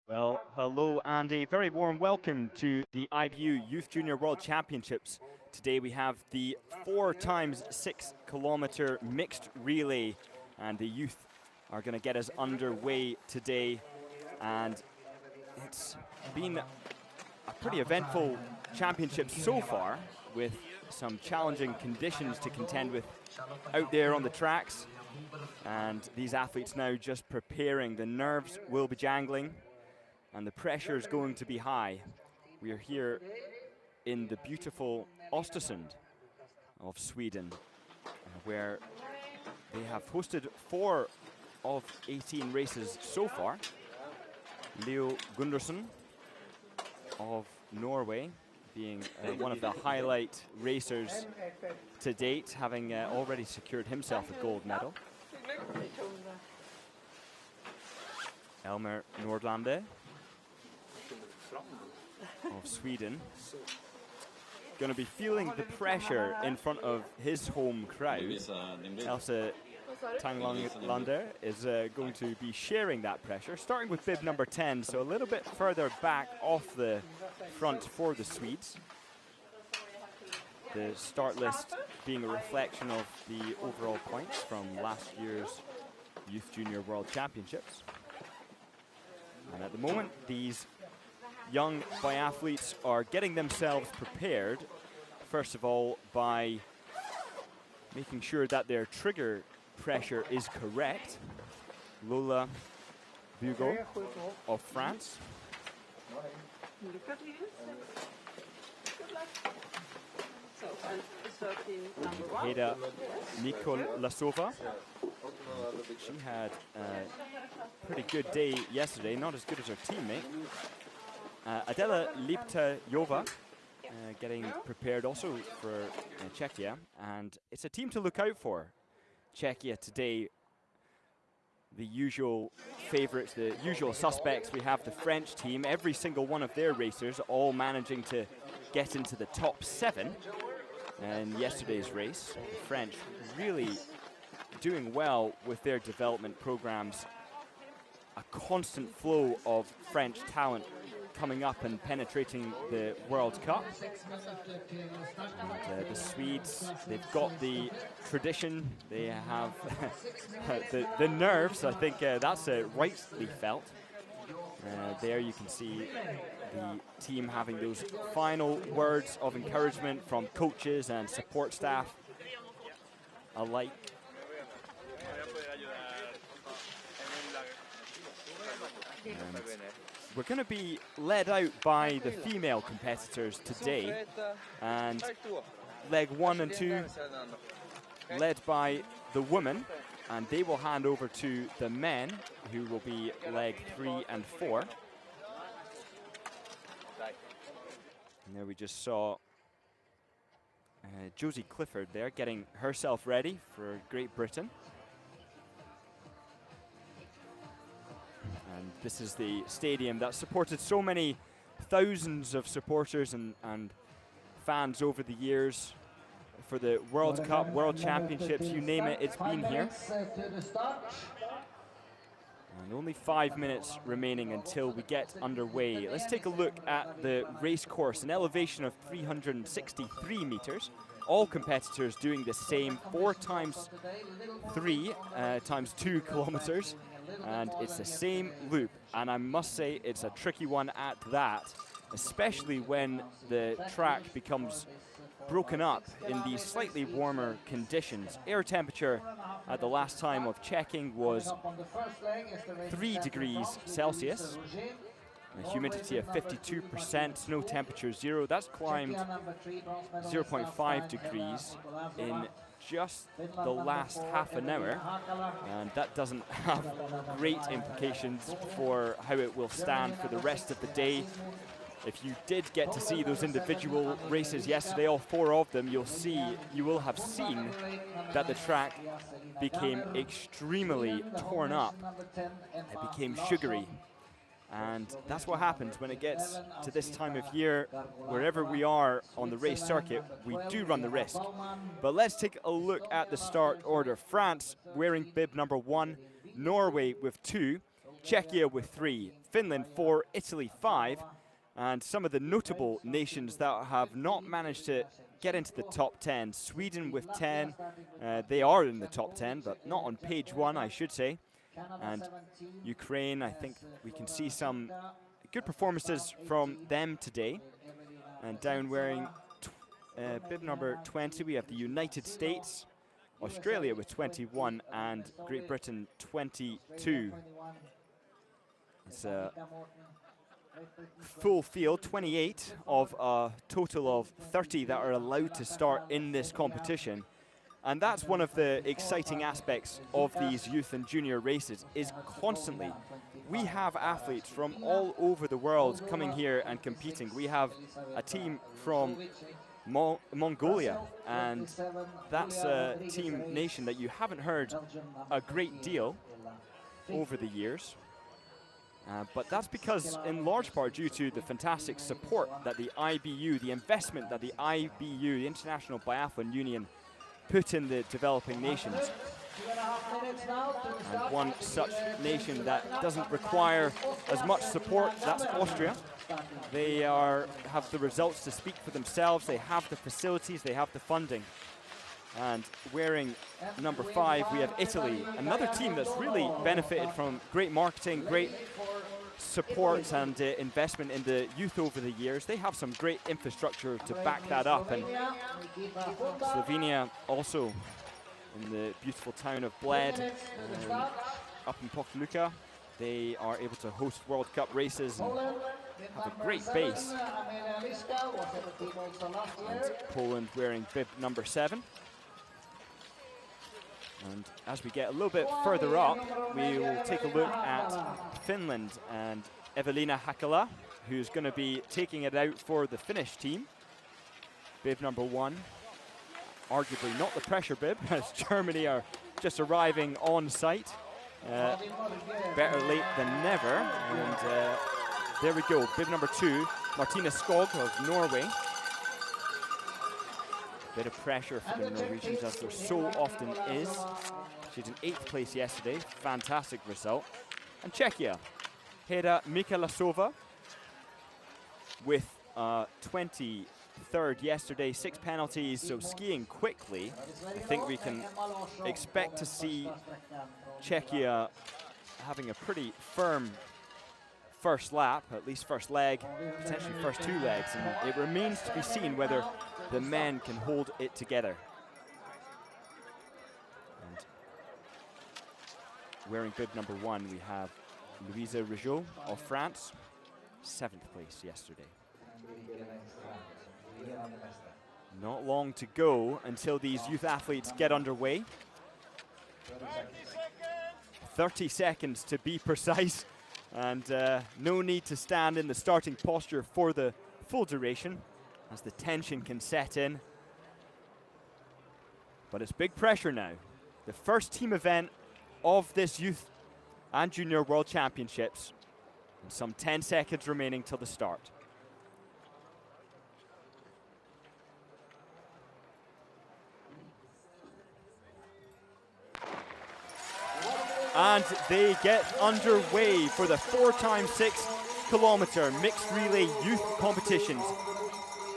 Well, hello and a very warm welcome to the IBU Youth Junior World Championships. Today we have the 4x6 kilometer mixed relay, and the youth are going to get us underway today. And it's been a pretty eventful championship so far, with some challenging conditions to contend with out there on the tracks. And these athletes now just preparing. The nerves will be jangling and the pressure is going to be high. We are here in the beautiful Östersund of Sweden, where they have hosted 4 of 18 races so far. Leo Gundersen of Norway being one of the highlight racers to date, having already secured himself a gold medal. Elmer Nordlande of Sweden, going to be feeling the pressure in front of his home crowd. Elsa Tanglander is going to be sharing that pressure, starting with bib number 10, so a little bit further back off the front for the Swedes. The start list being a reflection of the overall points from last year's Youth Junior World Championships. And at the moment, these young biathletes are getting themselves prepared, first of all, by making sure that their trigger pressure is correct. Lola Bugo of France. Heda Nikolasova. She had a pretty good day yesterday, not as good as her teammate. Adela Liptajova getting prepared also for Czechia, and it's a team to look out for. Czechia today, the usual favorites, the usual suspects. We have the French team, every single one of their racers all managing to get into the top 7 in yesterday's race. The French really doing well with their development programs. A constant flow of French talent coming up and penetrating the World Cup. And the Swedes, they've got the tradition, they have the nerves. I think that's rightly felt. There you can see the team having those final words of encouragement from coaches and support staff alike. And we're going to be led out by the female competitors today, and leg 1 and 2 led by the women, and they will hand over to the men, who will be leg 3 and 4. And there we just saw Josie Clifford there getting herself ready for Great Britain. And this is the stadium that supported so many thousands of supporters and fans over the years for the World Cup, World Championships, you name it, it's been here. And only 5 minutes remaining until we get underway. Let's take a look at the race course, an elevation of 363 meters. All competitors doing the same 4 times 3 times 2 kilometers. And it's the same loop, and I must say it's a tricky one at that, especially when the track becomes broken up in these slightly warmer conditions. Air temperature at the last time of checking was 3 degrees Celsius, a humidity of 52%, snow temperature 0. That's climbed 0.5 degrees in just the last half an hour, and that doesn't have great implications for how it will stand for the rest of the day. If you did get to see those individual races yesterday, all 4 of them, you will have seen that the track became extremely torn up. It became sugary. And that's what happens when it gets to this time of year. Wherever we are on the race circuit, we do run the risk. But let's take a look at the start order. France wearing bib number 1, Norway with 2, Czechia with 3, Finland 4, Italy 5, and some of the notable nations that have not managed to get into the top 10. Sweden with 10, they are in the top 10, but not on page 1, I should say. And Ukraine, I think we can see some good performances from them today. And down wearing bib number 20, we have the United States, Australia with 21, and Great Britain 22. It's a full field, 28 of a total of 30 that are allowed to start in this competition. And that's one of the exciting aspects of these youth and junior races, is constantly we have athletes from all over the world coming here and competing. We have a team from Mongolia, and that's a team nation that you haven't heard a great deal over the years. But that's because, in large part, due to the fantastic support that the IBU, the investment that the IBU, the International Biathlon Union, put in the developing nations. And one such nation that doesn't require as much support, that's Austria. They have the results to speak for themselves. They have the facilities, they have the funding. And wearing number 5, we have Italy, another team that's really benefited from great marketing, great support and investment in the youth over the years. They have some great infrastructure to back that up. And Slovenia also in the beautiful town of Bled, up in Pokluka. They are able to host World Cup races and have a great base. And Poland wearing bib number 7. And as we get a little bit further up, we will take a look at Finland and Evelina Hakala, who's going to be taking it out for the Finnish team. Bib number 1. Arguably not the pressure bib, as Germany are just arriving on site. Better late than never. And there we go, bib number 2, Martina Skog of Norway. Bit of pressure for the Norwegians, as there so often is. She's in 8th place yesterday, fantastic result. And Czechia, Heda Mikalasova with 23rd yesterday, 6 penalties, so skiing quickly. I think we can expect to see Czechia having a pretty firm first lap, at least first leg, potentially first 2 legs, and it remains to be seen whether the men can hold it together. And wearing bib number 1, we have Louisa Rigaud of France, 7th place yesterday. Not long to go until these youth athletes get underway. 30 seconds to be precise, and no need to stand in the starting posture for the full duration, as the tension can set in. But it's big pressure now. The first team event of this Youth and Junior World Championships, and some 10 seconds remaining till the start. And they get underway for the 4x6 kilometer mixed relay youth competitions.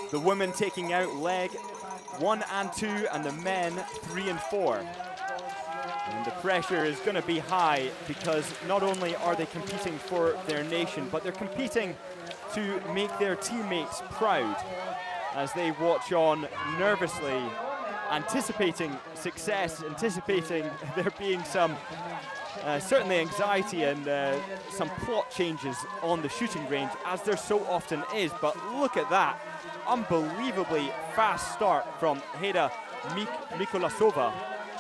The women taking out leg 1 and 2, and the men 3 and 4. And the pressure is going to be high, because not only are they competing for their nation, but they're competing to make their teammates proud as they watch on nervously, anticipating success, anticipating there being some certainly anxiety and some plot changes on the shooting range, as there so often is. But look at that unbelievably fast start from Heda Mikolasova,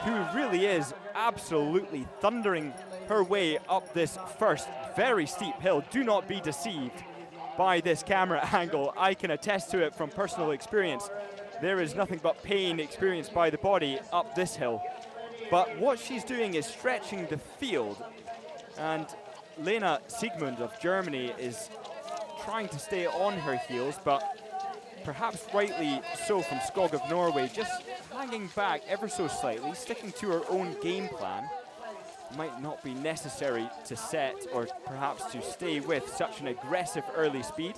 who really is absolutely thundering her way up this first very steep hill. Do not be deceived by this camera angle. I can attest to it from personal experience. There is nothing but pain experienced by the body up this hill. But what she's doing is stretching the field, and Lena Siegmund of Germany is trying to stay on her heels, but perhaps rightly so from Skog of Norway, just hanging back ever so slightly, sticking to her own game plan. might not be necessary to set or perhaps to stay with such an aggressive early speed.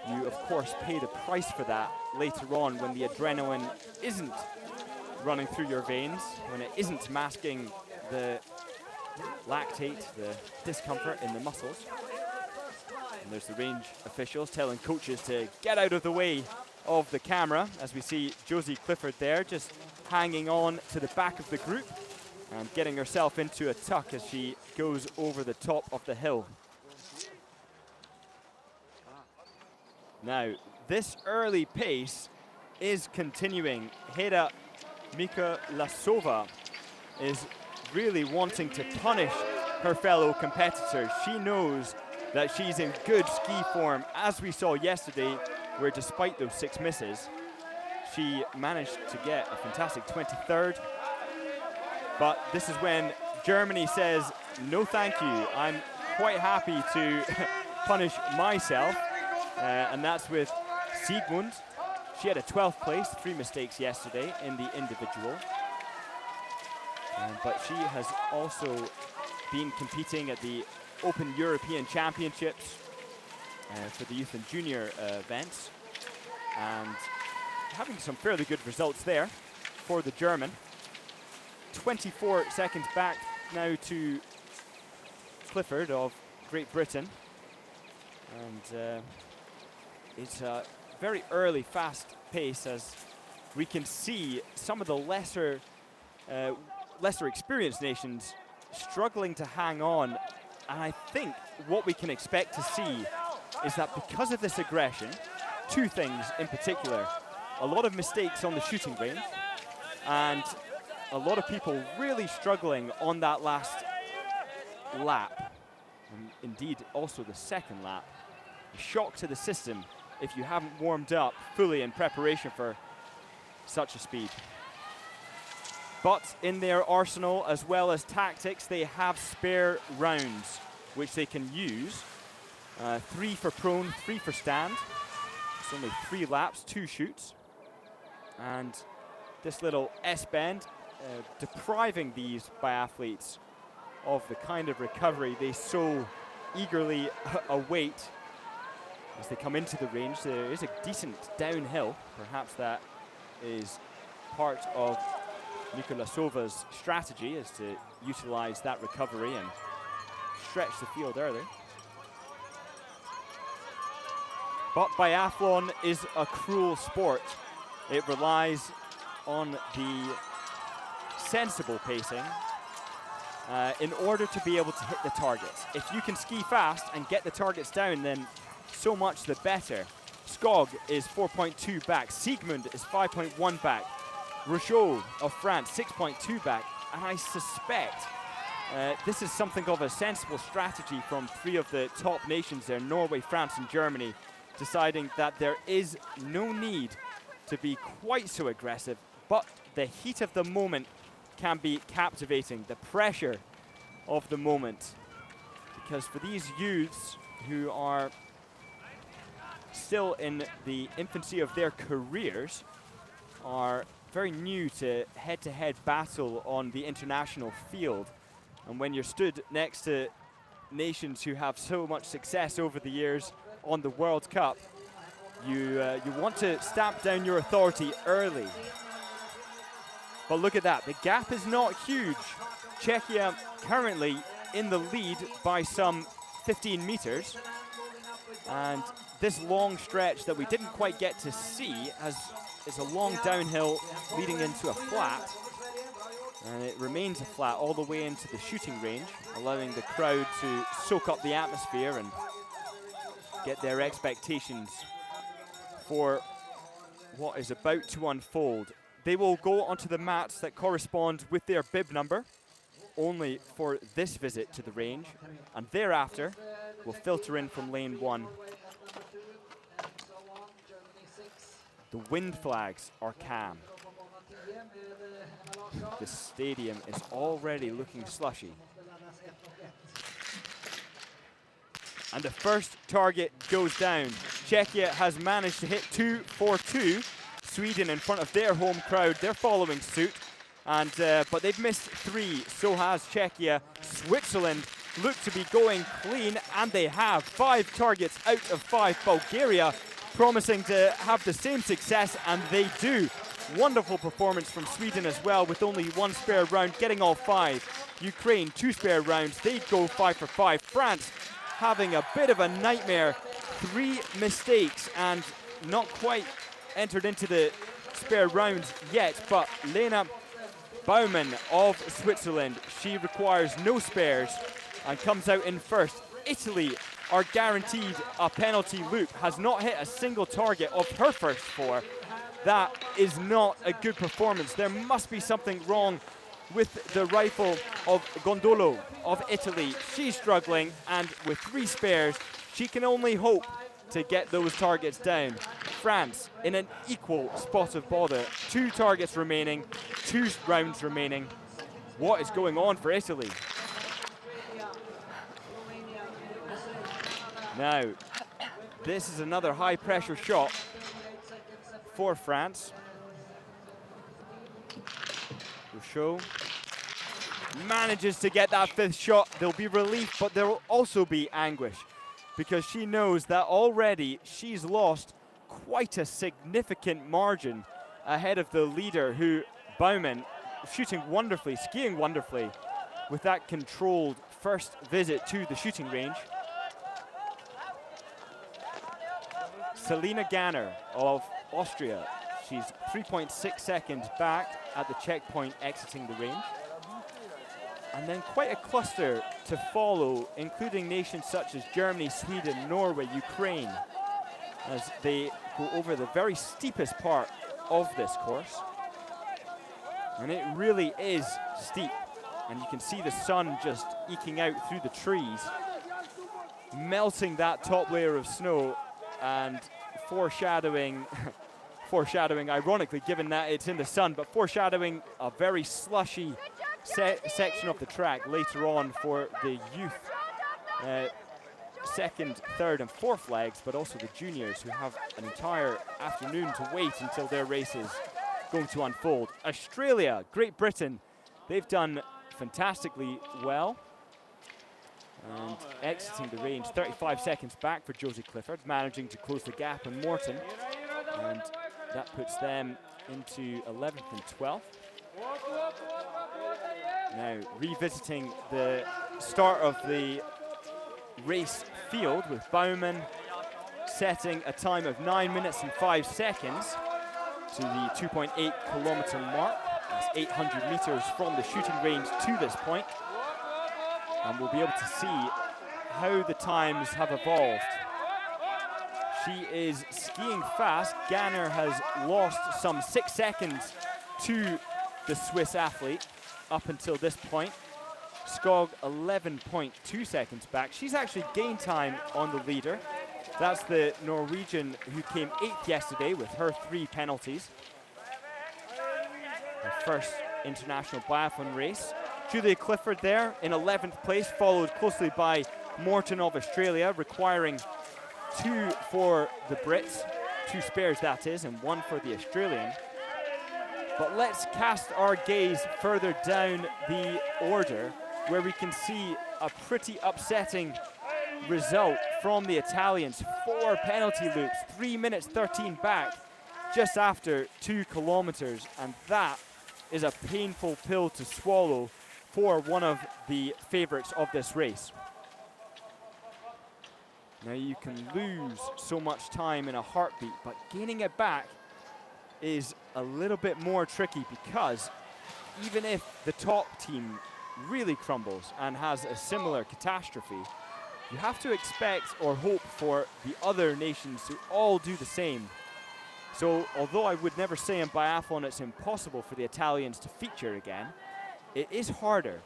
You, of course, pay the price for that later on when the adrenaline isn't running through your veins, when it isn't masking the lactate, the discomfort in the muscles. And there's the range officials telling coaches to get out of the way of the camera, as we see Josie Clifford there just hanging on to the back of the group and getting herself into a tuck as she goes over the top of the hill. Now, this early pace is continuing. Heda Mikolasova is really wanting to punish her fellow competitors. She knows that she's in good ski form, as we saw yesterday, where despite those 6 misses, she managed to get a fantastic 23rd. But this is when Germany says, no thank you, I'm quite happy to punish myself. And that's with Siegmund. She had a 12th place, 3 mistakes yesterday in the individual. But she has also been competing at the Open European Championships for the youth and junior events, and having some fairly good results there for the German. 24 seconds back now to Clifford of Great Britain, and it's a very early fast pace, as we can see some of the lesser experienced nations struggling to hang on. And I think what we can expect to see is that because of this aggression, 2 things in particular: a lot of mistakes on the shooting range, and a lot of people really struggling on that last lap, and indeed also the second lap. A shock to the system if you haven't warmed up fully in preparation for such a speed. But in their arsenal, as well as tactics, they have spare rounds which they can use. 3 for prone, 3 for stand. It's only 3 laps, 2 shoots. And this little S-bend, depriving these biathletes of the kind of recovery they so eagerly await as they come into the range. There is a decent downhill. Perhaps that is part of Mikolasova's strategy, is to utilize that recovery and stretch the field early. But biathlon is a cruel sport. It relies on the sensible pacing in order to be able to hit the targets. If you can ski fast and get the targets down, then so much the better. Skog is 4.2 back. Siegmund is 5.1 back. Rochot of France, 6.2 back. And I suspect this is something of a sensible strategy from 3 of the top nations there, Norway, France, and Germany, deciding that there is no need to be quite so aggressive, but the heat of the moment can be captivating, the pressure of the moment. Because for these youths who are still in the infancy of their careers, are very new to head-to-head battle on the international field. And when you're stood next to nations who have so much success over the years on the World Cup, you want to stamp down your authority early. But look at that, the gap is not huge. Czechia currently in the lead by some 15 meters. And this long stretch that we didn't quite get to see is a long downhill leading into a flat. And it remains a flat all the way into the shooting range, allowing the crowd to soak up the atmosphere and get their expectations for what is about to unfold. They will go onto the mats that correspond with their bib number, only for this visit to the range, and thereafter will filter in from lane 1. The wind flags are calm. The stadium is already looking slushy. And the first target goes down. Czechia has managed to hit 2-4-2. Sweden in front of their home crowd, they're following suit. And but they've missed 3, so has Czechia. Switzerland look to be going clean, and they have 5 targets out of 5. Bulgaria promising to have the same success, and they do. Wonderful performance from Sweden as well, with only 1 spare round, getting all 5. Ukraine, 2 spare rounds, they go 5 for 5. France having a bit of a nightmare, 3 mistakes, and not quite entered into the spare rounds yet, but Lena Baumann of Switzerland, she requires no spares and comes out in first. Italy are guaranteed a penalty loop, has not hit a single target of her first 4. That is not a good performance. There must be something wrong with the rifle of Gondolo of Italy. She's struggling, and with 3 spares, she can only hope to get those targets down. France in an equal spot of bother. 2 targets remaining, 2 rounds remaining. What is going on for Italy? Now, this is another high pressure shot for France. Rochot manages to get that 5th shot. There'll be relief, but there will also be anguish, because she knows that already she's lost quite a significant margin ahead of the leader, who, Baumann, shooting wonderfully, skiing wonderfully with that controlled first visit to the shooting range. Selina Ganner of Austria, she's 3.6 seconds back at the checkpoint exiting the range. And then quite a cluster to follow, including nations such as Germany, Sweden, Norway, Ukraine, as they go over the very steepest part of this course. And it really is steep. And you can see the sun just eking out through the trees, melting that top layer of snow and foreshadowing, ironically, given that it's in the sun, but foreshadowing a very slushy section of the track later on for the youth 2nd, 3rd and 4th legs, but also the juniors, who have an entire afternoon to wait until their race is going to unfold. Australia, Great Britain, they've done fantastically well. And exiting the range, 35 seconds back for Josie Clifford, managing to close the gap on Morton. And that puts them into 11th and 12th. Now, revisiting the start of the race field, with Baumann setting a time of 9 minutes and 5 seconds to the 2.8 kilometer mark. That's 800 meters from the shooting range to this point. And we'll be able to see how the times have evolved. She is skiing fast. Ganner has lost some 6 seconds to the Swiss athlete up until this point. Skog 11.2 seconds back. She's actually gained time on the leader. That's the Norwegian who came 8th yesterday with her 3 penalties. Her first international biathlon race. Julia Clifford there in 11th place, followed closely by Morton of Australia, requiring 2 for the Brits, 2 spares that is, and 1 for the Australian. But let's cast our gaze further down the order, where we can see a pretty upsetting result from the Italians. 4 penalty loops, 3 minutes 13 back, just after 2 kilometers, and that is a painful pill to swallow for one of the favorites of this race. Now, you can lose so much time in a heartbeat, but gaining it back is a little bit more tricky, because even if the top team really crumbles and has a similar catastrophe, you have to expect or hope for the other nations to all do the same. So although I would never say in biathlon it's impossible for the Italians to feature again, it is harder.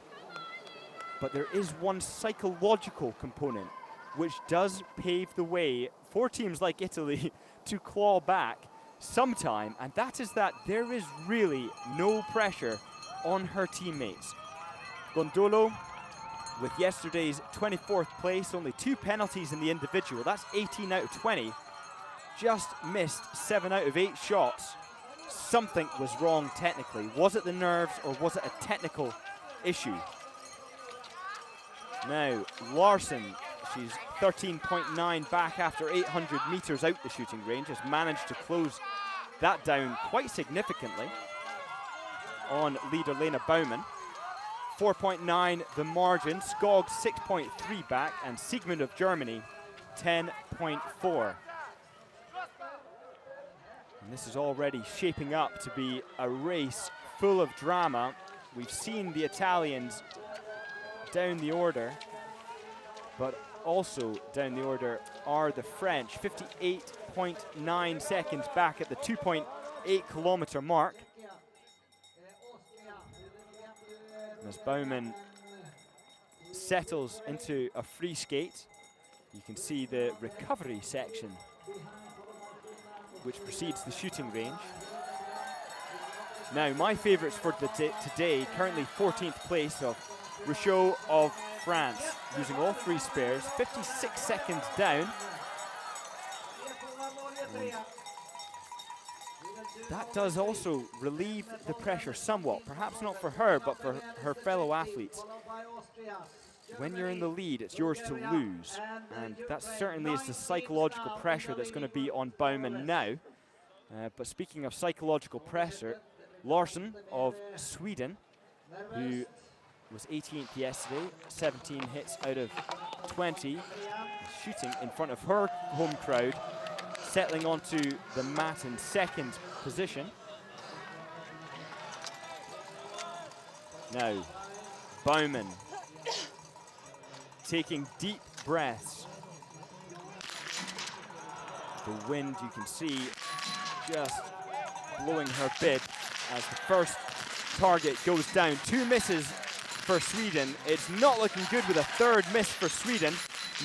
But there is one psychological component which does pave the way for teams like Italy to claw back sometime, and that is that there is really no pressure on her teammates. Gondolo, with yesterday's 24th place, only 2 penalties in the individual, that's 18 out of 20, just missed 7 out of 8 shots. something was wrong technically. Was it the nerves or was it a technical issue? Now, Larsson, she's 13.9 back after 800 meters out the shooting range, has managed to close that down quite significantly on leader Lena Baumann. 4.9 the margin, Skog 6.3 back, and Siegmund of Germany 10.4. And this is already shaping up to be a race full of drama. We've seen the Italians down the order, but also down the order are the French, 58.9 seconds back at the 2.8 kilometer mark. As Baumann settles into a free skate, you can see the recovery section which precedes the shooting range. Now, my favourites for today, currently 14th place of Richaud of France, using all three spares, 56 seconds down. And that does also relieve the pressure somewhat, perhaps not for her, but for her fellow athletes. When you're in the lead, it's yours to lose, and that certainly is the psychological pressure that's going to be on Baumann now. But speaking of psychological pressure, Larsson of Sweden, who was 18th yesterday, 17 hits out of 20, shooting in front of her home crowd, settling onto the mat in second position. Now, Baumann taking deep breaths. The wind, you can see, just blowing her bib as the first target goes down. 2 misses for Sweden. It's not looking good with a third miss for Sweden.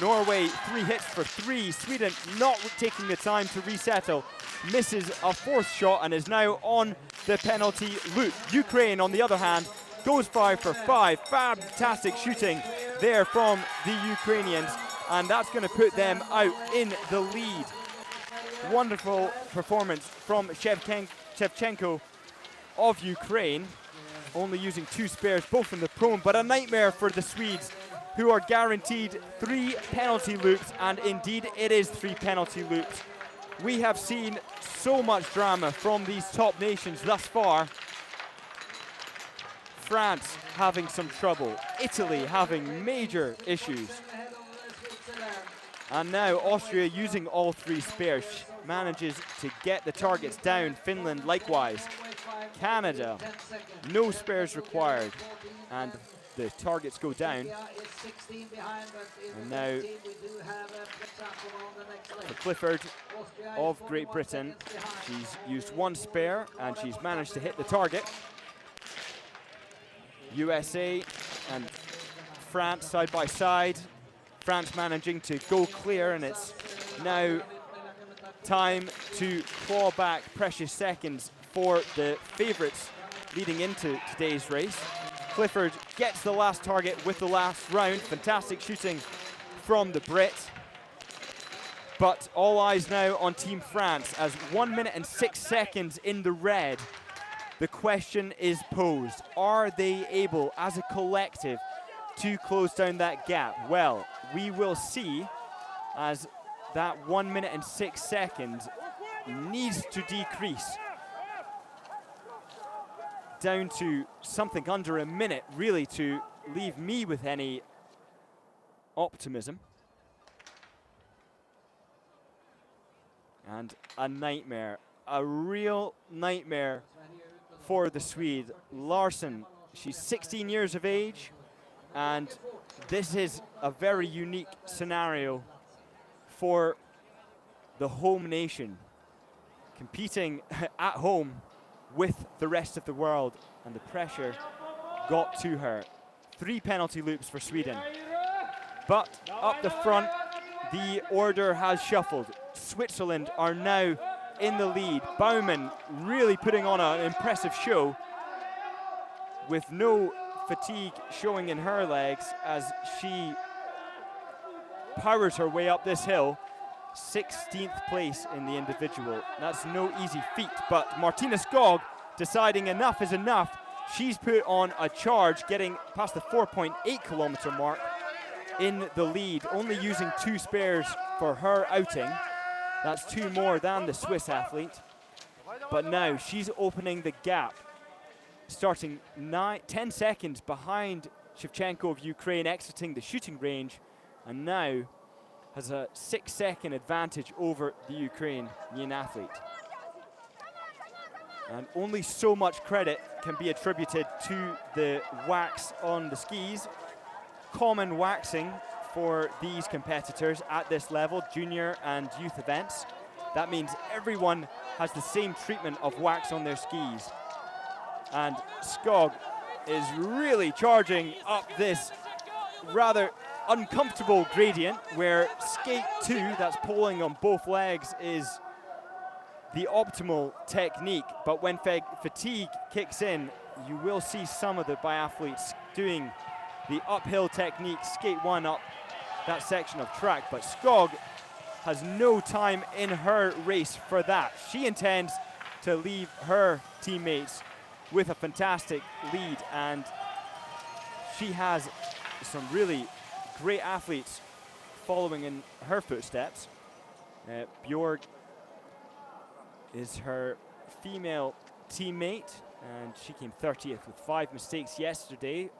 Norway 3 hits for 3. Sweden not taking the time to resettle. Misses a fourth shot and is now on the penalty loop. Ukraine, on the other hand, goes 5 for 5. Fantastic shooting there from the Ukrainians, and that's going to put them out in the lead. Wonderful performance from Shevchenko of Ukraine, only using 2 spares, both in the prone, but a nightmare for the Swedes, who are guaranteed 3 penalty loops, and indeed it is 3 penalty loops. We have seen so much drama from these top nations thus far. France having some trouble, Italy having major issues. And now Austria, using all 3 spares, manages to get the targets down. Finland likewise. Canada, no spares required, and the targets go down. And now for Clifford of Great Britain, she's used 1 spare and she's managed to hit the target. USA and France side by side. France managing to go clear, and it's now time to claw back precious seconds for the favourites leading into today's race. Clifford gets the last target with the last round. Fantastic shooting from the Brit. But all eyes now on Team France as 1 minute and 6 seconds in the red. The question is posed, are they able as a collective to close down that gap? Well, we will see, as that 1 minute and 6 seconds needs to decrease down to something under a minute, really, to leave me with any optimism. And a nightmare, a real nightmare for the Swede. Larsson, she's 16 years of age, and this is a very unique scenario for the home nation, competing at home with the rest of the world, and the pressure got to her. 3 penalty loops for Sweden. But up the front, the order has shuffled. Switzerland are now in the lead. Baumann really putting on an impressive show with no fatigue showing in her legs as she powers her way up this hill. 16th place in the individual. That's no easy feat, but Martina Skog deciding enough is enough. She's put on a charge, getting past the 4.8 kilometer mark in the lead, only using 2 spares for her outing. That's 2 more than the Swiss athlete. But now she's opening the gap, starting 10 seconds behind Shevchenko of Ukraine, exiting the shooting range, and now has a 6-second advantage over the Ukrainian athlete. And only so much credit can be attributed to the wax on the skis. Common waxing for these competitors at this level, junior and youth events. That means everyone has the same treatment of wax on their skis. And Skog is really charging up this rather uncomfortable gradient where skate 2, that's pulling on both legs, is the optimal technique. But when fatigue kicks in, you will see some of the biathletes doing the uphill technique, skate 1 up that section of track. But Skog has no time in her race for that. She intends to leave her teammates with a fantastic lead, and she has some really great athletes following in her footsteps. Bjorg is her female teammate, and she came 30th with 5 mistakes yesterday.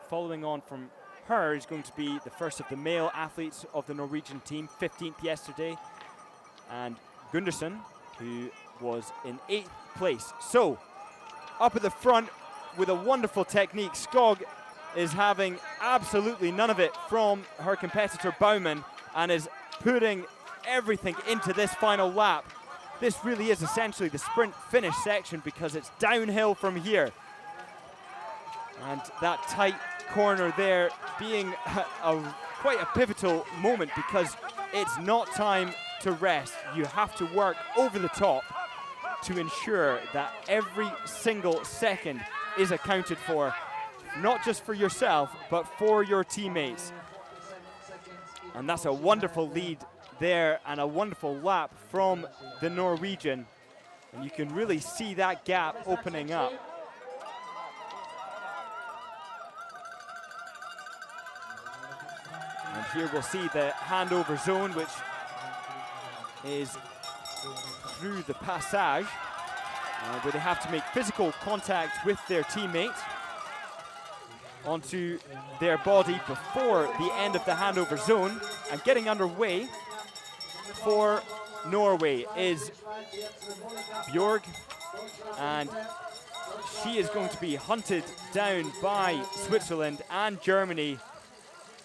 Following on from her is going to be the first of the male athletes of the Norwegian team, 15th yesterday, and Gunderson, who was in 8th place. So, up at the front with a wonderful technique, Skog is having absolutely none of it from her competitor Baumann, and is putting everything into this final lap. This really is essentially the sprint finish section because it's downhill from here. And that tight corner there being quite a pivotal moment because it's not time to rest. You have to work over the top to ensure that every single second is accounted for, not just for yourself, but for your teammates. And that's a wonderful lead there and a wonderful lap from the Norwegian. And you can really see that gap opening up. And here we'll see the handover zone, which is through the passage, where they have to make physical contact with their teammate onto their body before the end of the handover zone. And getting underway for Norway is Bjorg, and she is going to be hunted down by Switzerland and Germany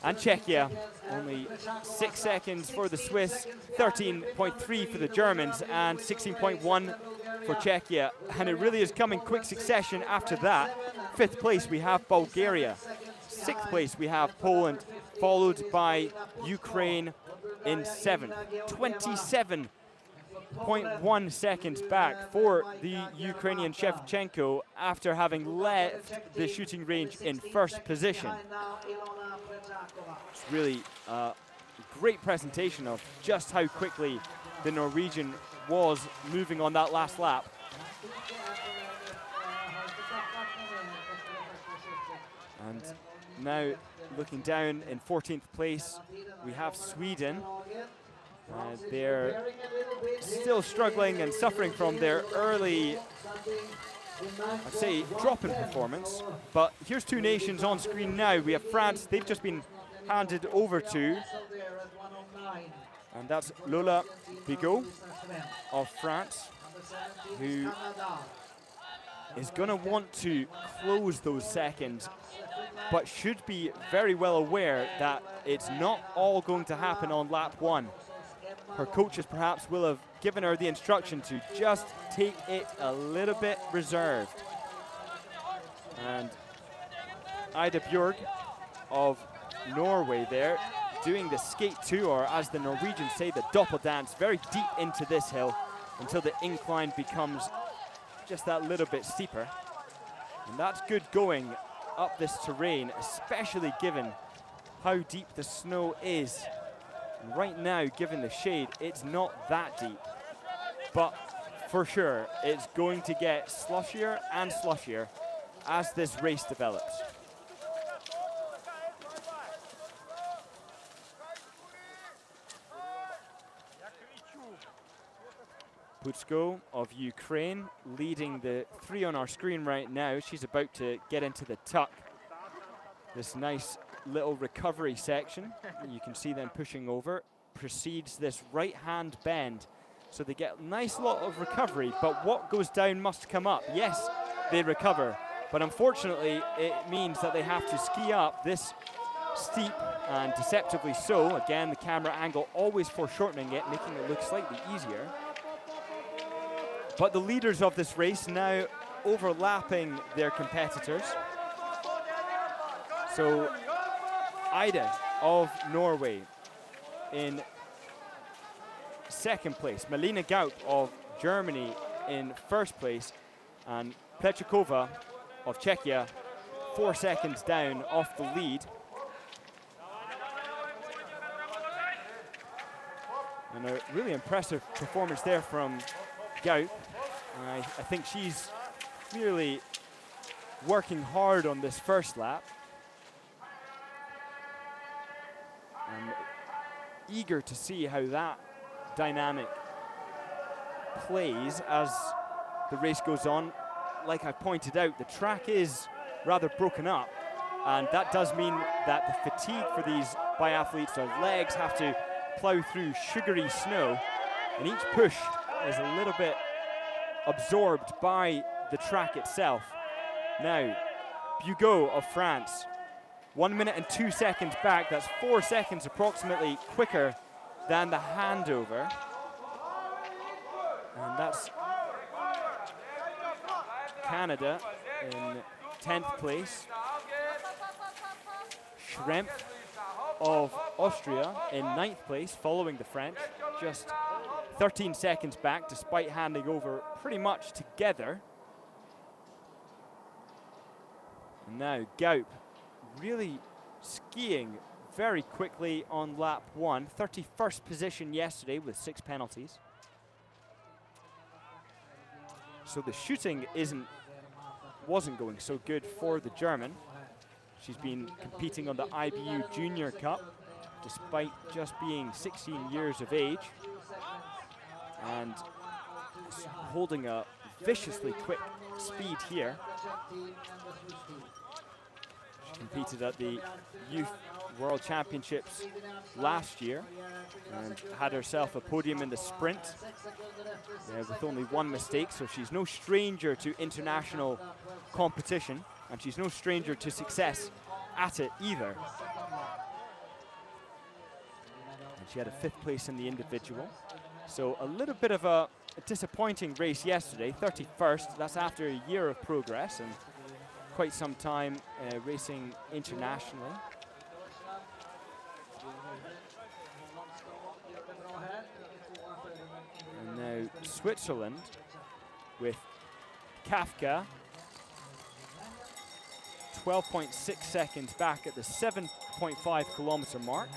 and Czechia. Only 6 seconds for the Swiss, 13.3 for the Germans, and 16.1 for Czechia. And it really is coming quick succession after that. 5th place we have Bulgaria. 6th place we have Poland, followed by Ukraine in 7th. 27.1 seconds back for the Ukrainian Shevchenko after having left the shooting range in 1st position. It's really a great presentation of just how quickly the Norwegian was moving on that last lap. And now looking down in 14th place, we have Sweden. They're still struggling and suffering from their early, I'd say, drop in performance. But here's 2 nations on screen now. We have France, they've just been handed over to, and that's Lola Bigot of France, who is going to want to close those seconds, but should be very well aware that it's not all going to happen on lap 1. Her coaches perhaps will have given her the instruction to just take it a little bit reserved. And Ida Bjorg of Norway there, doing the skate 2, or as the Norwegians say, the doppeldance, very deep into this hill until the incline becomes just that little bit steeper. And that's good going up this terrain, especially given how deep the snow is. Right now, given the shade, it's not that deep. But for sure, it's going to get slushier and slushier as this race develops. Putzko of Ukraine leading the three on our screen right now. She's about to get into the tuck. This nice little recovery section, you can see them pushing over, precedes this right-hand bend. So they get a nice lot of recovery, but what goes down must come up. Yes, they recover, but unfortunately it means that they have to ski up this steep and deceptively so. Again, the camera angle always foreshortening it, making it look slightly easier. But the leaders of this race now overlapping their competitors. So Ida of Norway in second place, Melina Gaup of Germany in first place, and Plechikova of Czechia 4 seconds down off the lead. And a really impressive performance there from Gaup. I think she's clearly working hard on this first lap. I'm eager to see how that dynamic plays as the race goes on. Like I pointed out, the track is rather broken up, and that does mean that the fatigue for these biathletes, their legs have to plow through sugary snow, and each push is a little bit absorbed by the track itself. Now, Bugeaud of France, 1 minute and 2 seconds back. That's 4 seconds approximately quicker than the handover. And that's Canada in 10th place. Schrempf of Austria in 9th place, following the French, just 13 seconds back, despite handing over pretty much together. And now Gaup really skiing very quickly on lap 1. 31st position yesterday with 6 penalties. So the shooting wasn't going so good for the German. She's been competing on the IBU Junior Cup despite just being 16 years of age, and holding a viciously quick speed here. She competed at the Youth World Championships last year and had herself a podium in the sprint with only 1 mistake, so she's no stranger to international competition, and she's no stranger to success at it either. And she had a 5th place in the individual. So a little bit of a disappointing race yesterday, 31st. That's after a year of progress and quite some time racing internationally. And now Switzerland with Kafka, 12.6 seconds back at the 7.5 kilometer mark.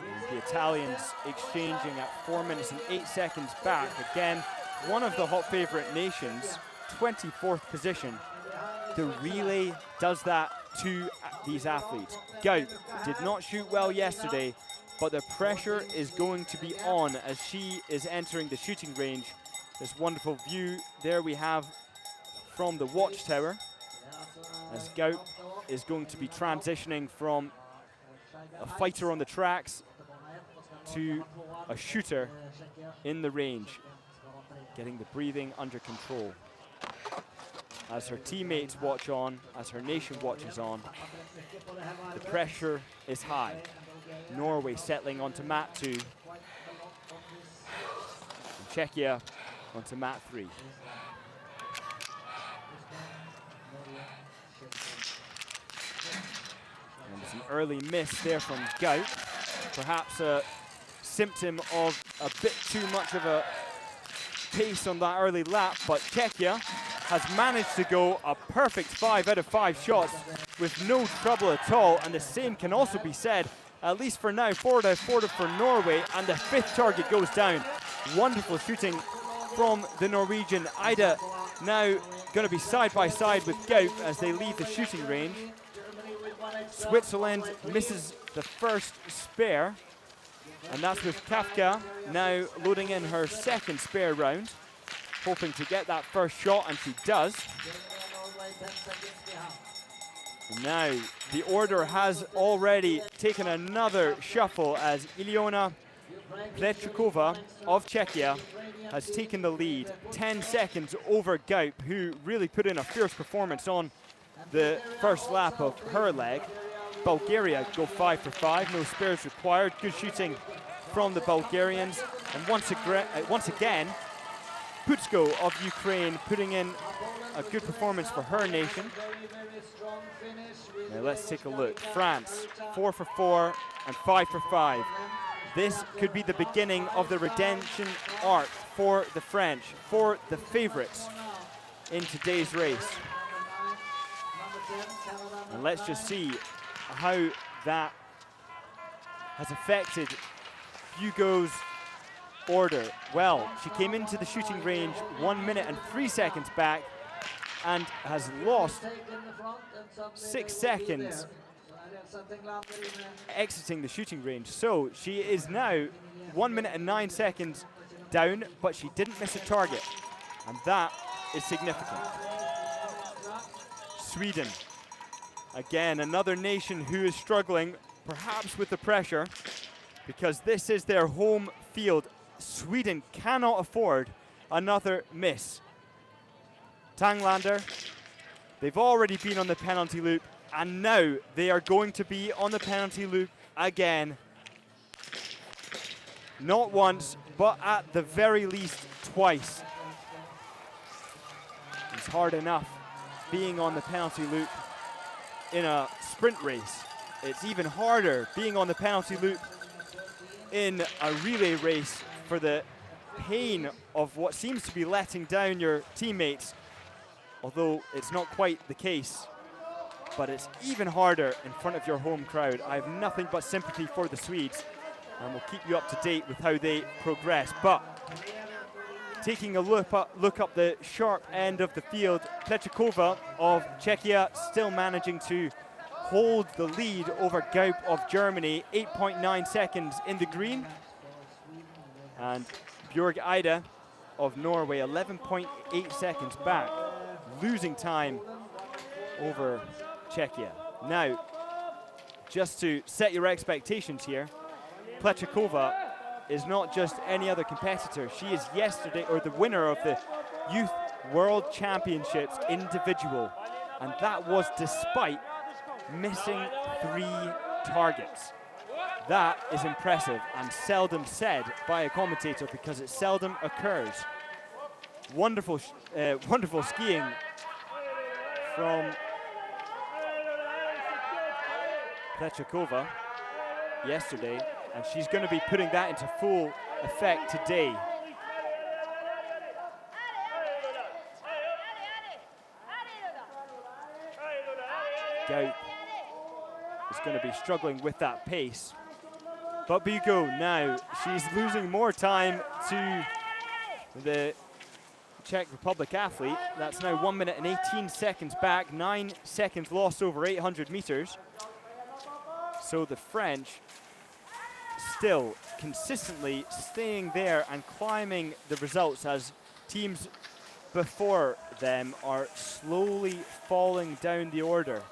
And the Italians exchanging at 4 minutes and 8 seconds back. Again, one of the hot favorite nations, 24th position. The relay does that to these athletes. Gaup did not shoot well yesterday, but the pressure is going to be on as she is entering the shooting range. This wonderful view there we have from the watchtower, as Gaup is going to be transitioning from a fighter on the tracks to a shooter in the range, getting the breathing under control. As her teammates watch on, as her nation watches on, the pressure is high. Norway settling onto mat 2, and Czechia onto mat 3. And some early miss there from Gaup, perhaps a symptom of a bit too much of a pace on that early lap, but Czechia has managed to go a perfect 5 out of 5 shots with no trouble at all, and the same can also be said, at least for now, 4 out of 4 for Norway, and the 5th target goes down. Wonderful shooting from the Norwegian. Ida now going to be side by side with Gaup as they leave the shooting range. Switzerland misses the first spare, and that's with Kafka now loading in her second spare round, hoping to get that first shot, and she does. Now, the order has already taken another shuffle as Iliona Plechikova of Czechia has taken the lead, 10 seconds over Gaup, who really put in a fierce performance on the first lap of her leg. Bulgaria go 5 for 5, no spares required. Good shooting from the Bulgarians. And once again, Putsko of Ukraine putting in a good performance for her nation. Now let's take a look. France, 4 for 4 and 5 for 5. This could be the beginning of the redemption arc for the French, for the favorites in today's race. And let's just see how that has affected Hugo's order. Well, she came into the shooting range 1 minute and 3 seconds back and has lost 6 seconds exiting the shooting range. So she is now 1 minute and 9 seconds down, but she didn't miss a target, and that is significant. Sweden, again, another nation who is struggling, perhaps with the pressure, because this is their home field. Sweden cannot afford another miss. Tanglander, they've already been on the penalty loop, and now they are going to be on the penalty loop again. Not once, but at the very least twice. It's hard enough being on the penalty loop in a sprint race. It's even harder being on the penalty loop in a relay race for the pain of what seems to be letting down your teammates, although it's not quite the case. But it's even harder in front of your home crowd. I have nothing but sympathy for the Swedes, and we'll keep you up to date with how they progress. But taking a look up the sharp end of the field, Plechikova of Czechia still managing to hold the lead over Gaup of Germany, 8.9 seconds in the green. And Björg Ida of Norway, 11.8 seconds back, losing time over Czechia. Now, just to set your expectations here, Plechikova is not just any other competitor. She is the winner of the Youth World Championships individual, and that was despite missing 3 targets. That is impressive and seldom said by a commentator, because it seldom occurs. Wonderful, wonderful skiing from Plechikova yesterday, and she's going to be putting that into full effect today. Gaup is going to be struggling with that pace. But Bigo now, she's losing more time to the Czech Republic athlete. That's now 1 minute and 18 seconds back, 9 seconds lost over 800 meters. So the French still consistently staying there and climbing the results, as teams before them are slowly falling down the order.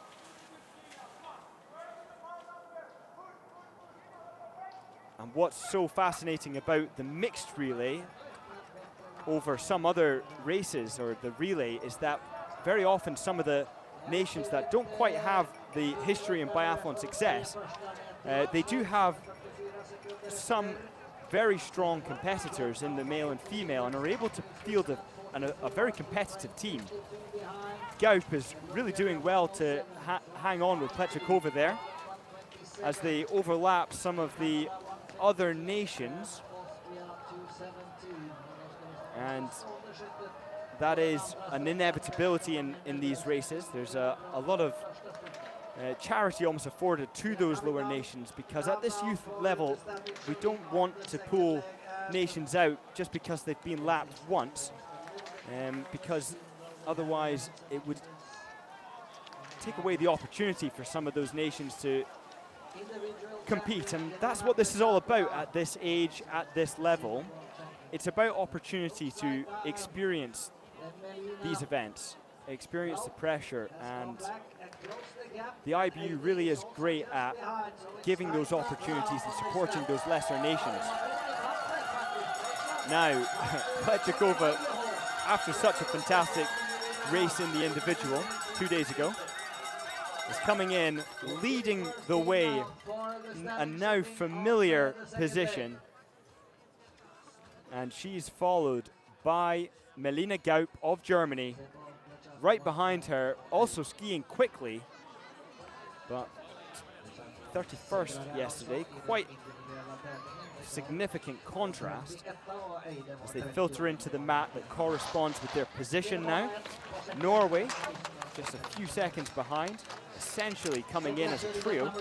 And what's so fascinating about the mixed relay over some other races, or the relay, is that very often some of the nations that don't quite have the history in biathlon success, they do have some very strong competitors in the male and female, and are able to field a very competitive team. Gaup is really doing well to hang on with Plechikova there as they overlap some of the other nations. And that is an inevitability in these races. There's a lot of charity almost afforded to those lower nations, because at this youth level, we don't want to pull nations out just because they've been lapped once, because otherwise it would take away the opportunity for some of those nations to compete. And that's what this is all about at this age, at this level. It's about opportunity to experience these events, experience the pressure, and the IBU really is great at giving those opportunities and supporting those lesser nations. Now, Plechakova, after such a fantastic race in the individual 2 days ago, is coming in, leading the way, a now familiar position. And she's followed by Melina Gaup of Germany, right behind her, also skiing quickly, but 31st yesterday, quite significant contrast as they filter into the mat that corresponds with their position now. Norway, just a few seconds behind, essentially coming in as a trio.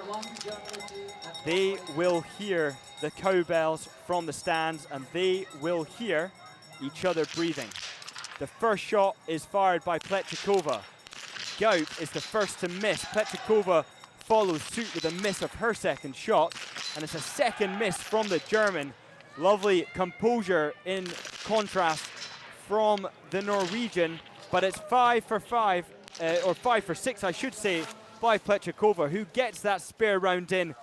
They will hear the cowbells from the stands, and they will hear each other breathing. The first shot is fired by Plechakova. Gaup is the first to miss. Plechakova follows suit with a miss of her second shot, and it's a second miss from the German. Lovely composure in contrast from the Norwegian, but it's 5 for 5, or 5 for 6, I should say, by Plechakova, who gets that spare round in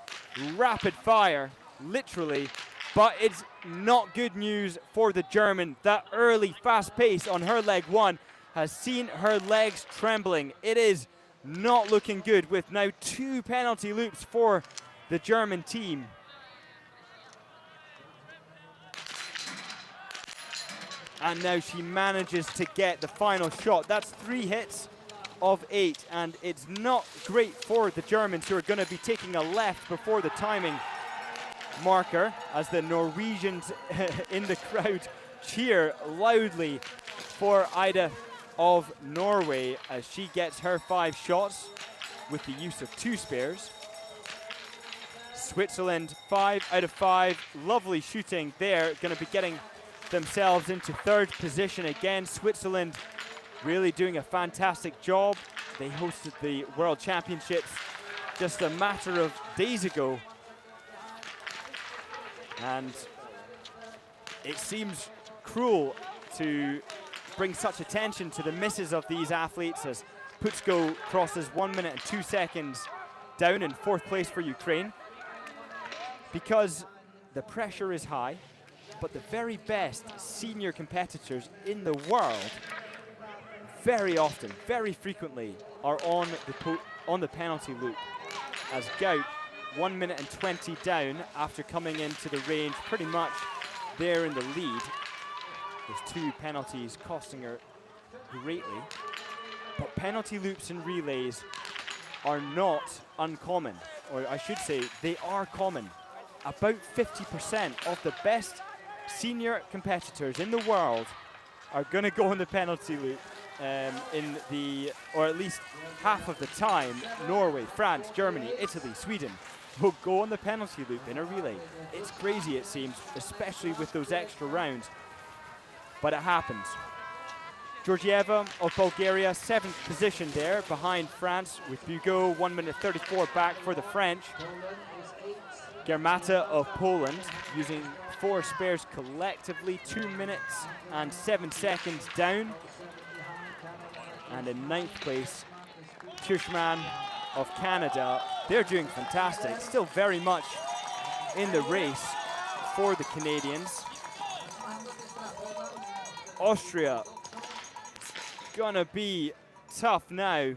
rapid fire, literally. But it's not good news for the German. That early fast pace on her leg one has seen her legs trembling. It is not looking good, with now 2 penalty loops for the German team. And now she manages to get the final shot. That's 3 hits of 8, and it's not great for the Germans, who are going to be taking a left before the timing marker, as the Norwegians in the crowd cheer loudly for Ida of Norway as she gets her 5 shots with the use of 2 spares. Switzerland 5 out of 5, lovely shooting there, going to be getting themselves into 3rd position again. Switzerland really doing a fantastic job. They hosted the World Championships just a matter of days ago, and it seems cruel to bring such attention to the misses of these athletes, as Putzko crosses 1 minute and 2 seconds down in 4th place for Ukraine, because the pressure is high, but the very best senior competitors in the world very often, very frequently, are on the penalty loop. As Gaup, 1 minute and 20 down after coming into the range pretty much there in the lead. Those 2 penalties costing her greatly. But penalty loops and relays are not uncommon, or I should say they are common. About 50% of the best senior competitors in the world are going to go on the penalty loop. Or at least half of the time, Norway, France, Germany, Italy, Sweden will go on the penalty loop in a relay. It's crazy, it seems, especially with those extra rounds, but it happens. Georgieva of Bulgaria, 7th position there behind France with Bugot, 1 minute 34 back for the French. Germata of Poland using 4 spares collectively, 2 minutes and 7 seconds down. And in 9th place, Kirschman of Canada. They're doing fantastic, still very much in the race for the Canadians. Austria, gonna be tough now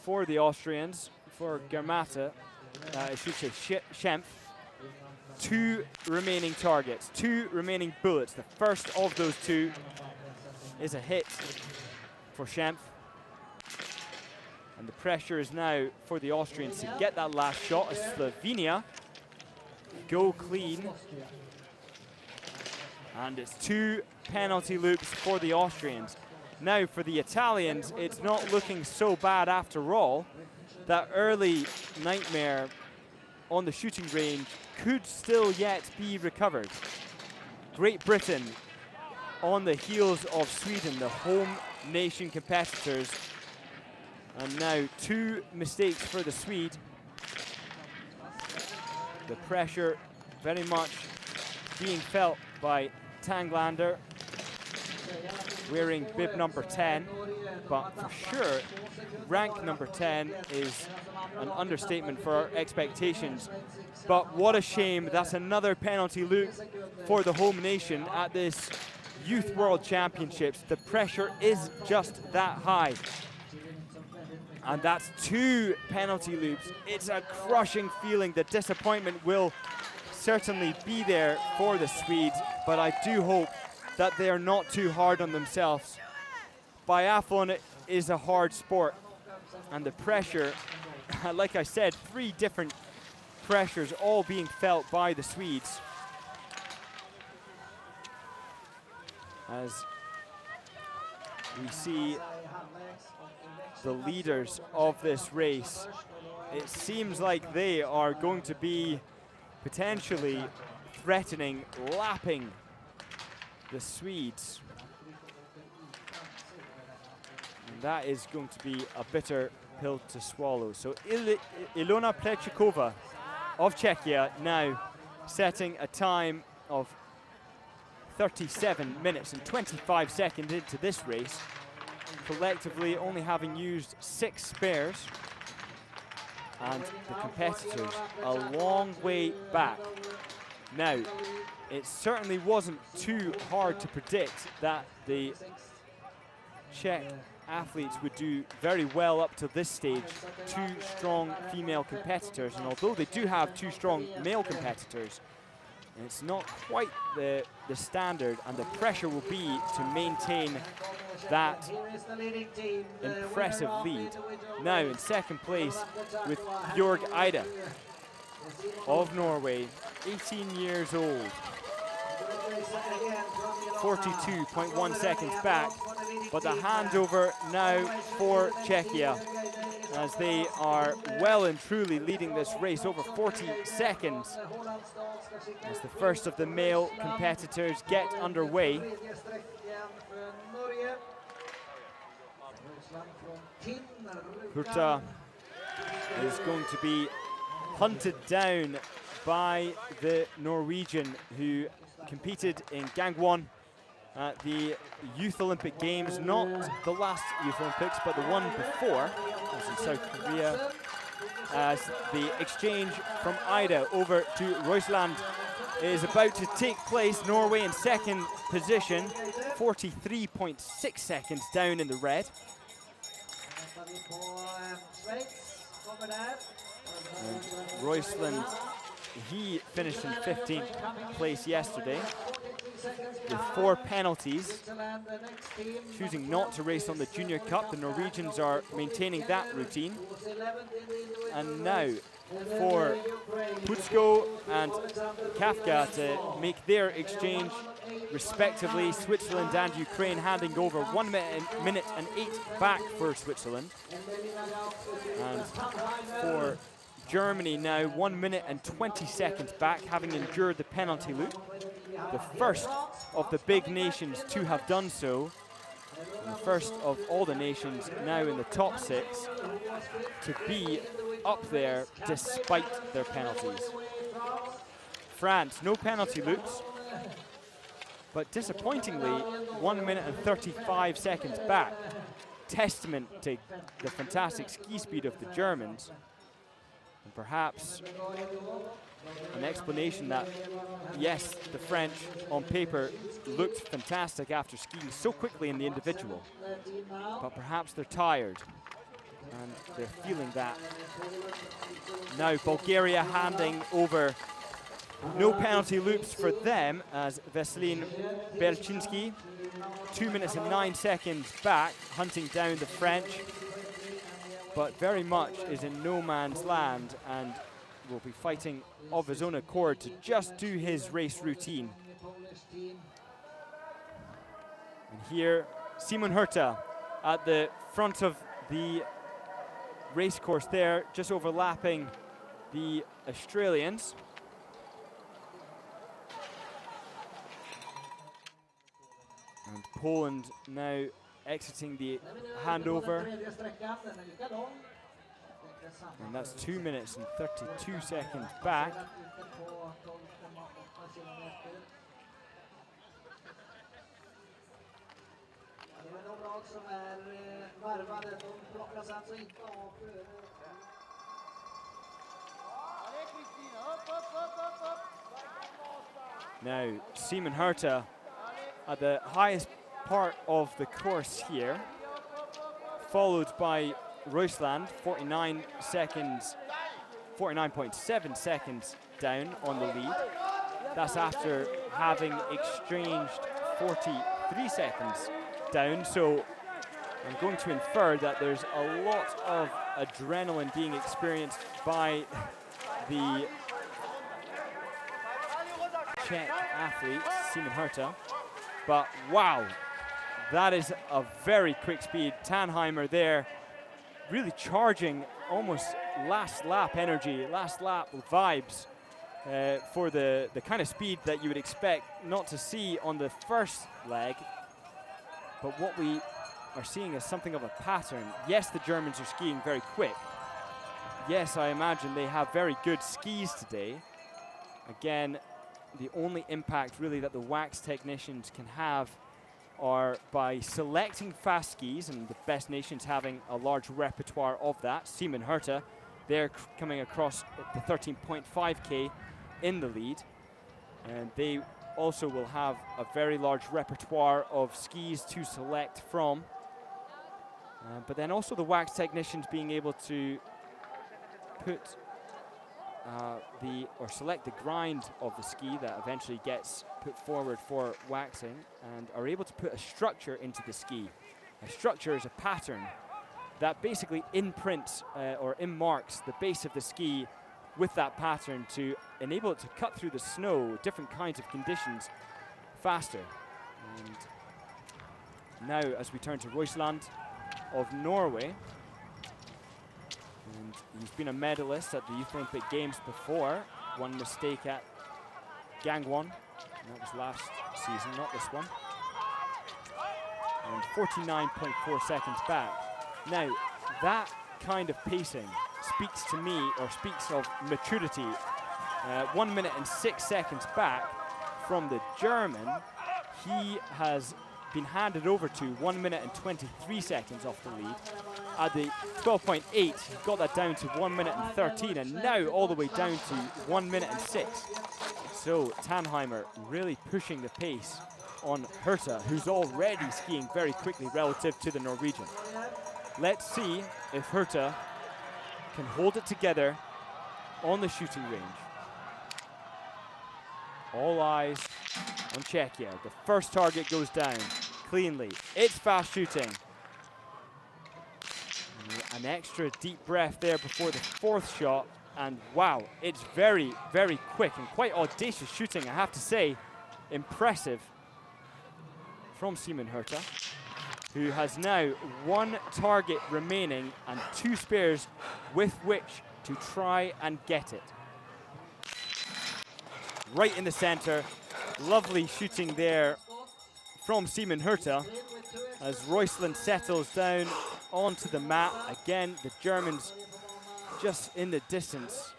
for the Austrians, for Germata, I should say Schempf. 2 remaining targets, 2 remaining bullets. The first of those 2 is a hit for Schempf. And the pressure is now for the Austrians to get that last shot as Slovenia go clean And it's 2 penalty loops for the Austrians. Now for the Italians, it's not looking so bad after all. That early nightmare on the shooting range could still yet be recovered. Great Britain on the heels of Sweden, the home nation competitors. And now 2 mistakes for the Swede. The pressure very much being felt by Tanglander, wearing bib number 10, but for sure rank number 10 is an understatement for our expectations. But what a shame, that's another penalty loop for the home nation at this Youth World Championships. The pressure is just that high. And that's 2 penalty loops. It's a crushing feeling. The disappointment will certainly be there for the Swedes, but I do hope that they are not too hard on themselves. Biathlon is a hard sport, and the pressure, like I said, 3 different pressures all being felt by the Swedes. As we see the leaders of this race, it seems like they are going to be potentially threatening, lapping the Swedes. And that is going to be a bitter pill to swallow. So Ilona Plechikova of Czechia now setting a time of 37 minutes and 25 seconds into this race, collectively only having used 6 spares, and the competitors a long way back. Now, it certainly wasn't too hard to predict that the Czech athletes would do very well up to this stage. 2 strong female competitors, and although they do have 2 strong male competitors, it's not quite the standard, and the pressure will be to maintain that impressive lead. Now in second place with Björg Eide of Norway, 18 years old. 42.1 seconds back, but the handover now for Czechia, as they are well and truly leading this race over 40 seconds as the first of the male competitors get underway. Hurta is going to be hunted down by the Norwegian, who competed in Gangwon at the Youth Olympic Games, not the last Youth Olympics, but the one before, was in South Korea, as the exchange from Ida over to Roisland is about to take place. Norway in second position, 43.6 seconds down in the red. And Roisland, he finished in 15th place yesterday with 4 penalties, choosing not to race on the Junior Cup. The Norwegians are maintaining that routine. And now for Putzko and Kafka to make their exchange respectively. Switzerland and Ukraine handing over 1 minute and 8 back for Switzerland. And for Germany now 1 minute and 20 seconds back, having endured the penalty loop. The first of the big nations to have done so, and the first of all the nations now in the top 6 to be up there despite their penalties. France, no penalty loops, but disappointingly 1 minute and 35 seconds back. Testament to the fantastic ski speed of the Germans, and perhaps an explanation that, yes, the French on paper looked fantastic after skiing so quickly in the individual, but perhaps they're tired and they're feeling that. Now Bulgaria handing over, no penalty loops for them, as Veselin Belchinski, 2 minutes and 9 seconds back, hunting down the French, but very much is in no man's land and will be fighting of his own accord to just do his race routine. here. Simon Herta at the front of the race course there, just overlapping the Australians. And Poland now exiting the handover. And that's 2 minutes and 32 seconds back. Now, Simon Herta at the highest part of the course here, followed by Rusland, 49.7 seconds down on the lead. That's after having exchanged 43 seconds down, so I'm going to infer that there's a lot of adrenaline being experienced by the Czech athlete, Simon Herta. But wow, that is a very quick speed. Tannheimer there, really charging almost last lap energy, last lap vibes for the kind of speed that you would expect not to see on the first leg. But what we are seeing is something of a pattern. Yes, the Germans are skiing very quick. Yes, I imagine they have very good skis today. Again, the only impact really that the wax technicians can have are by selecting fast skis, and the best nations having a large repertoire of that. Simon Herta, they're coming across the 13.5K in the lead, and they also will have a very large repertoire of skis to select from. But then also the wax technicians being able to put select the grind of the ski that eventually gets put forward for waxing, and are able to put a structure into the ski. A structure is a pattern that basically imprints or marks the base of the ski with that pattern to enable it to cut through the snow, different kinds of conditions, faster. And now as we turn to Rusland of Norway, and he's been a medalist at the Youth Olympic Games before. One mistake at Gangwon, and that was last season, not this one. And 49.4 seconds back. Now, that kind of pacing speaks to me, or speaks of maturity. 1 minute and 6 seconds back from the German. He has been handed over to 1 minute and 23 seconds off the lead. At the 12.8, he got that down to 1 minute and 13, and now all the way down to 1 minute and 6. So Tannheimer really pushing the pace on Herta, who's already skiing very quickly relative to the Norwegian. Let's see if Herta can hold it together on the shooting range. All eyes on Czechia. The first target goes down cleanly. It's fast shooting. An extra deep breath there before the fourth shot, and wow, it's very, very quick and quite audacious shooting, I have to say. Impressive from Simon Herta, who has now one target remaining and two spares with which to try and get it. Right in the center, lovely shooting there from Simon Herta as Rusland settles down onto the mat. Again, the Germans just in the distance.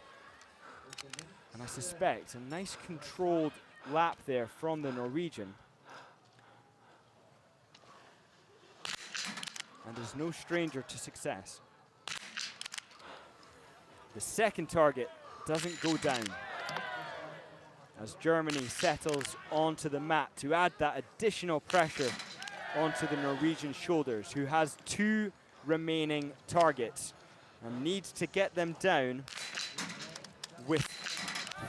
And I suspect a nice controlled lap there from the Norwegian. And there's no stranger to success. The second target doesn't go down as Germany settles onto the mat to add that additional pressure onto the Norwegian shoulders, who has two remaining targets and needs to get them down with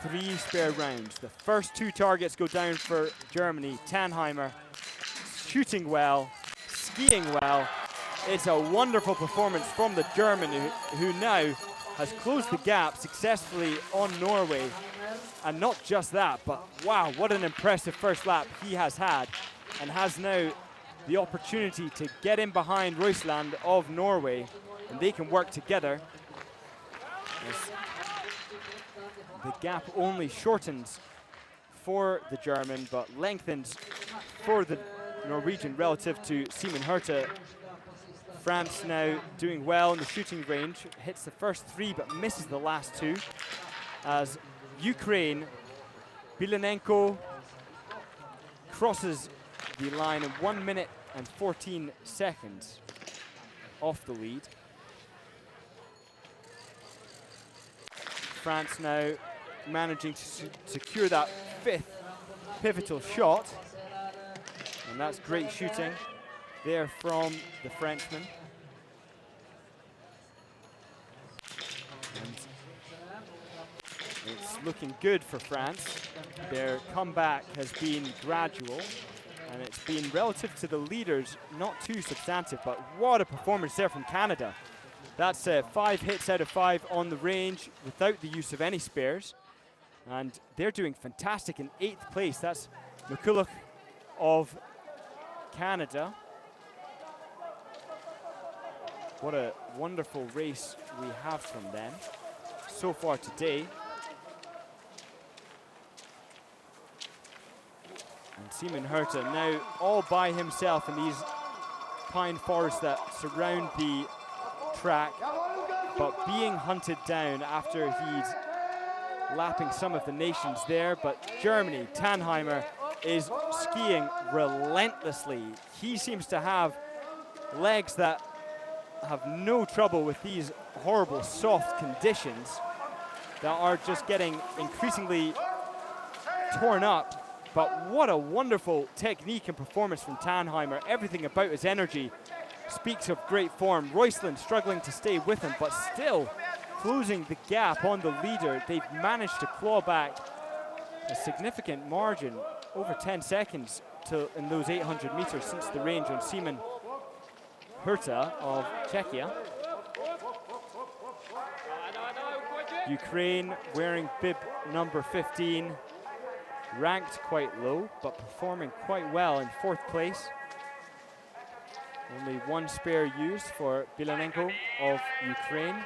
3 spare rounds. The first 2 targets go down for Germany. Tannheimer shooting well, skiing well. It's a wonderful performance from the German, who now has closed the gap successfully on Norway. And not just that, but wow, what an impressive first lap he has had, and has now the opportunity to get in behind Roysland of Norway, and they can work together. The gap only shortens for the German, but lengthens for the Norwegian relative to Simon Herta. France now doing well in the shooting range, hits the first three but misses the last two, as Ukraine, Biathlon crosses the line in 1 minute and 14 seconds off the lead. France now managing to secure that fifth pivotal shot, and that's great shooting there from the Frenchman. And it's looking good for France. Their comeback has been gradual, and it's been relative to the leaders, not too substantive, but what a performance there from Canada. That's 5 hits out of 5 on the range without the use of any spares. And they're doing fantastic in 8th place. That's McCulloch of Canada. What a wonderful race we have from them so far today. And Simon Herta now all by himself in these pine forests that surround the track, but being hunted down after he's lapping some of the nations there. But Germany, Tannheimer, is skiing relentlessly. He seems to have legs that have no trouble with these horrible soft conditions that are just getting increasingly torn up. But what a wonderful technique and performance from Tannheimer. Everything about his energy speaks of great form. Roysland struggling to stay with him, but still closing the gap on the leader. They've managed to claw back a significant margin, over 10 seconds in those 800 meters since the range on Simon Herta of Czechia. Ukraine wearing bib number 15, ranked quite low, but performing quite well in 4th place. Only 1 spare used for Biathlon of Ukraine.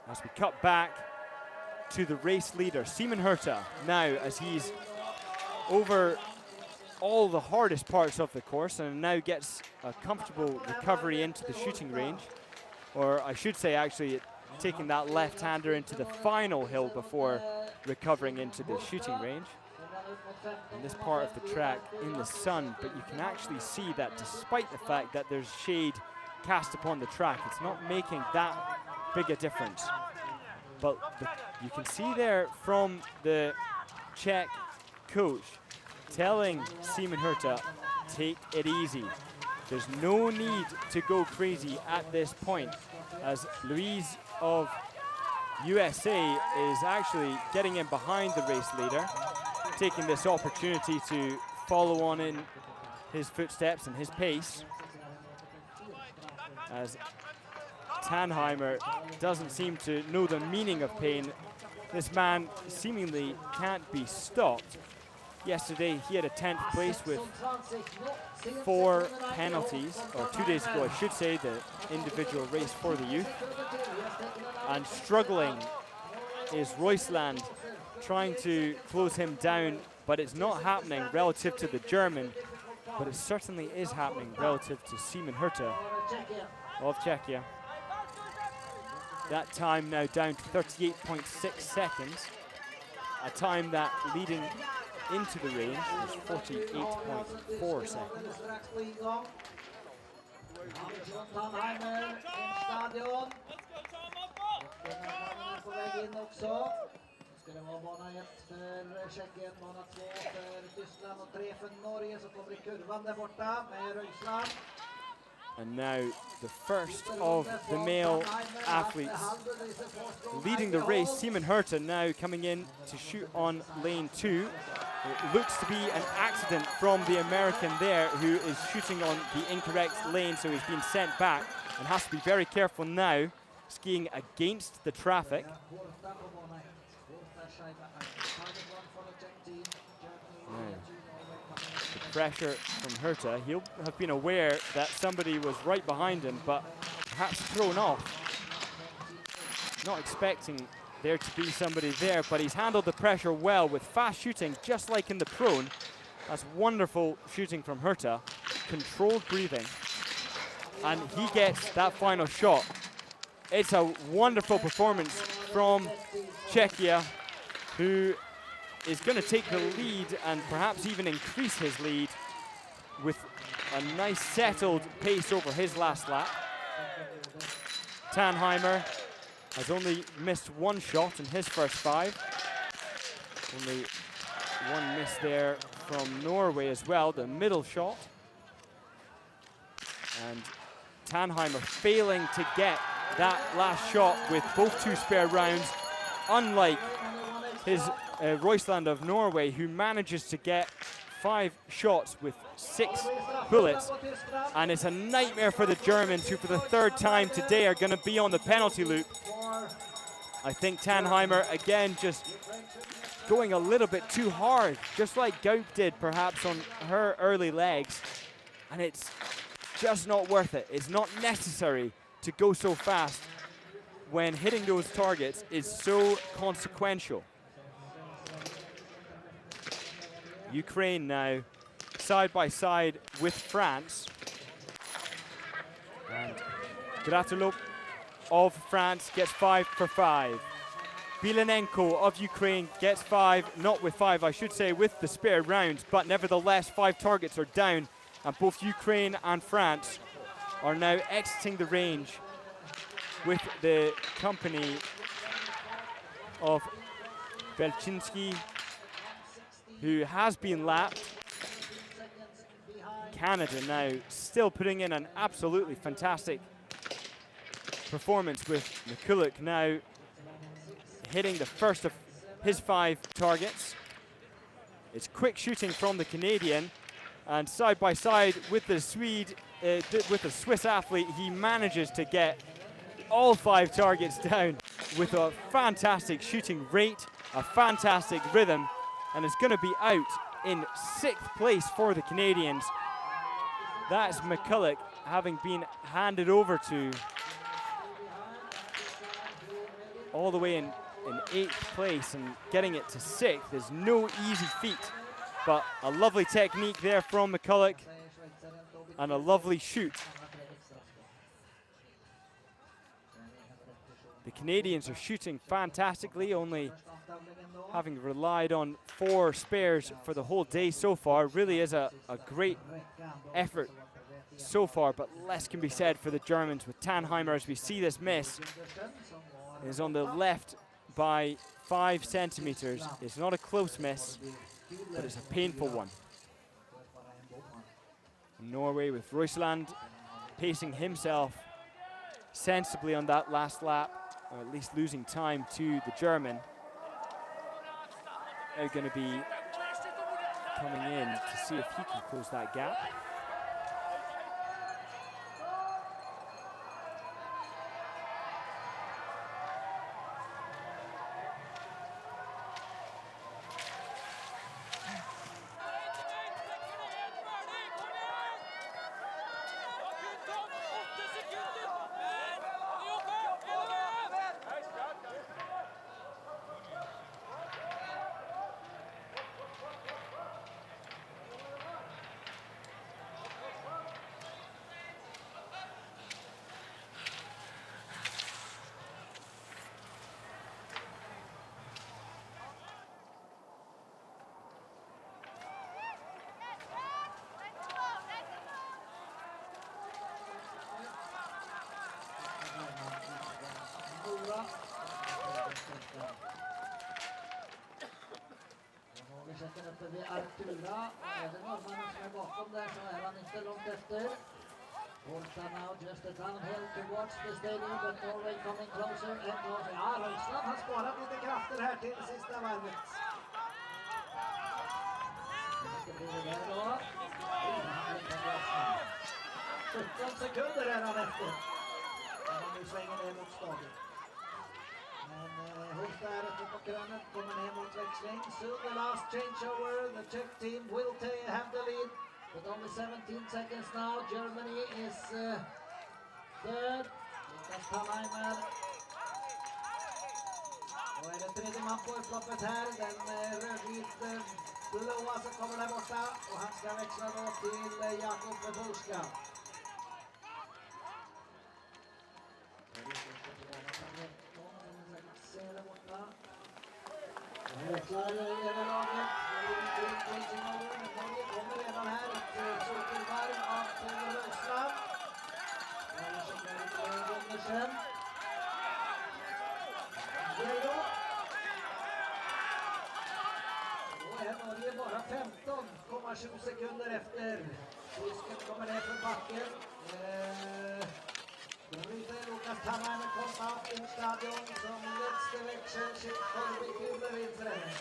As we cut back to the race leader, Simon Herta, now as he's over all the hardest parts of the course and now gets a comfortable recovery into the shooting range, or I should say actually taking that left-hander into the final hill before recovering into the shooting range. In this part of the track in the sun, but you can actually see that despite the fact that there's shade cast upon the track, it's not making that big a difference. But you can see there from the Czech coach telling Simon Herta, take it easy. There's no need to go crazy at this point, as Louise of USA is actually getting in behind the race leader, taking this opportunity to follow on in his footsteps and his pace, as Tannheimer doesn't seem to know the meaning of pain. This man seemingly can't be stopped. Yesterday he had a 10th place with 4 penalties, or 2 days ago I should say, the individual race for the youth. And struggling is Roysland, trying to close him down, but it's not happening relative to the German, but it certainly is happening relative to Simon Herta of Czechia. That time now down to 38.6 seconds, a time that leading into the range was 48.4 seconds. Det var bana 1 för Tjeckien, bana 2 för Tyskland och 3 för Norge, så kommer i kurvan där borta med Ryssland. And now the first of the male athletes leading the race, Simon Herta, now coming in to shoot on lane 2. It looks to be an accident from the American there, who is shooting on the incorrect lane, so he's been sent back and has to be very careful now, skiing against the traffic. The pressure from Herta. He'll have been aware that somebody was right behind him, but perhaps thrown off. Not expecting there to be somebody there, but he's handled the pressure well with fast shooting, just like in the prone. That's wonderful shooting from Herta. Controlled breathing. And he gets that final shot. It's a wonderful performance from Czechia, who is going to take the lead and perhaps even increase his lead with a nice settled pace over his last lap. Tannheimer has only missed one shot in his first 5. Only one miss there from Norway as well, the middle shot. And Tannheimer failing to get that last shot with both 2 spare rounds, unlike his Roysland of Norway, who manages to get 5 shots with 6 bullets. And it's a nightmare for the Germans, who for the 3rd time today are going to be on the penalty loop. I think Tannheimer, again, just going a little bit too hard, just like Gaup did perhaps on her early legs. And it's just not worth it. It's not necessary to go so fast when hitting those targets is so consequential. Ukraine now side by side with France. And Gratulov of France gets 5 for 5. Bilenenko of Ukraine gets 5, not with 5, I should say, with the spare rounds, but nevertheless 5 targets are down, and both Ukraine and France are now exiting the range with the company of Belchinski, who has been lapped. Canada now still putting in an absolutely fantastic performance, with McCulloch now hitting the first of his 5 targets. It's quick shooting from the Canadian, and side by side with the Swede, with the Swiss athlete, he manages to get all 5 targets down with a fantastic shooting rate, a fantastic rhythm, and is going to be out in 6th place for the Canadians. That's McCulloch having been handed over to all the way in 8th place, and getting it to 6th is no easy feat, but a lovely technique there from McCulloch and a lovely shoot. The Canadians are shooting fantastically, only having relied on 4 spares for the whole day so far. Really is a great effort so far, but less can be said for the Germans, with Tannheimer, as we see this miss, is on the left by 5 centimeters. It's not a close miss, but it's a painful one. Norway with Roysland pacing himself sensibly on that last lap, or at least losing time to the German. They're going to be coming in to see if he can close that gap. Artura, är det norrmannen som är bakom där, så är han inte långt efter. Volta now just a downhill towards the stadium, but Norway coming closer and closer. Ja, Ryssland har sparat lite krafter här till sista varvet. Det blir det där då. 17 sekunder är han efter. Han nu svänger ner mot stadion. Who's där uppe på krönet kommer ner mot växling. Soon the last changeover. The Czech team will have the lead. With only 17 seconds now. Germany is third. Lukas Thalheimer. Och är det tredje man på upploppet här. Den rödvit blåa som kommer där borta. Och han ska växla då till Jakob Buska. Växlar över laget. Norge kommer redan här. Ett cykelvarv av Tove Rösland. Gundersen. Då är Norge bara 15,7 sekunder efter. Tysken kommer ner för backen. Lukas Thalheimer kommt auf im Stadion zum letzten Wechsel. Schickt Kolby Kübler ins Rennen.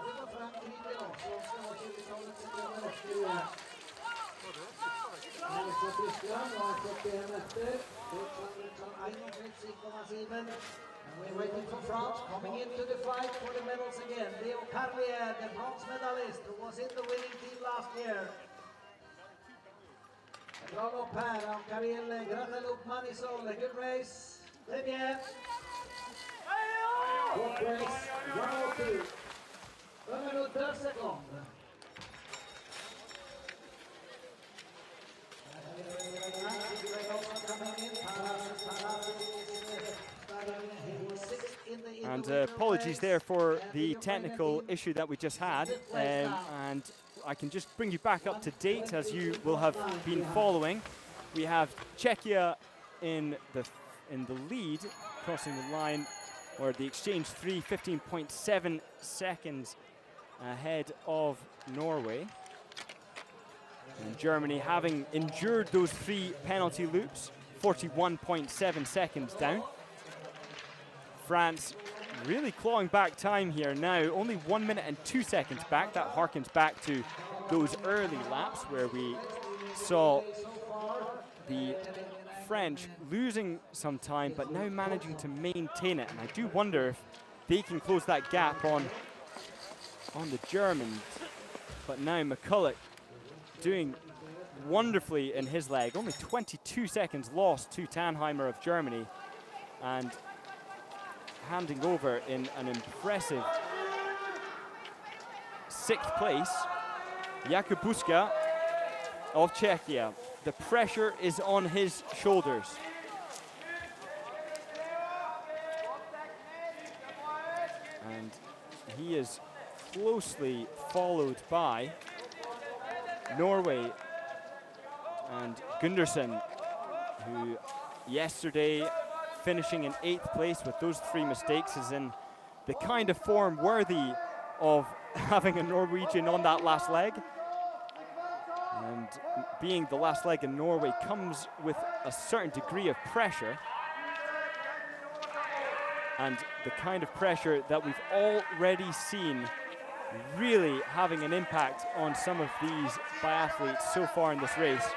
Det var Frankrike då, som ska ha 20-talet sekunder efter igen. Här är Tyskland, och 41 efter. Tyskland 41,7. And we're waiting for France coming into the fight for the medals again. Leo Carlier, the bronze medalist who was in the winning team last year. Bra lopp här av Karel Gratelup Manisol. Good race. Det är bien. Good race. 1:02. 1 minut 10 sekunder. And apologies there for the technical issue that we just had. And I can just bring you back up to date, as you will have been following. We have Czechia in the lead, crossing the line, or the exchange 3, 15.7 seconds ahead of Norway. And Germany, having endured those 3 penalty loops, 41.7 seconds down. France really clawing back time here now, only 1 minute and 2 seconds back. That harkens back to those early laps where we saw the French losing some time, but now managing to maintain it. And I do wonder if they can close that gap on the Germans. But now McCulloch doing wonderfully in his leg. Only 22 seconds lost to Tannheimer of Germany, and handing over in an impressive 6th place, Jakub Buska of Czechia. The pressure is on his shoulders. And he is closely followed by Norway and Gundersen, who yesterday finishing in 8th place with those 3 mistakes is in the kind of form worthy of having a Norwegian on that last leg. And being the last leg in Norway comes with a certain degree of pressure, and the kind of pressure that we've already seen really having an impact on some of these biathletes so far in this race.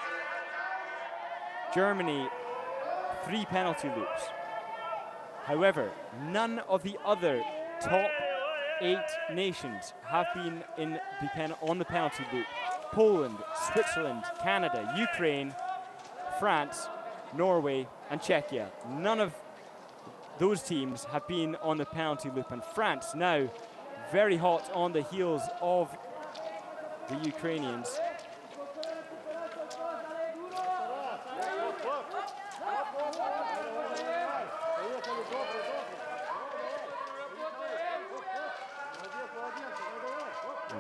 Germany, 3 penalty loops. However, none of the other top 8 nations have been in on the penalty loop. Poland, Switzerland, Canada, Ukraine, France, Norway, and Czechia. None of those teams have been on the penalty loop, and France now very hot on the heels of the Ukrainians.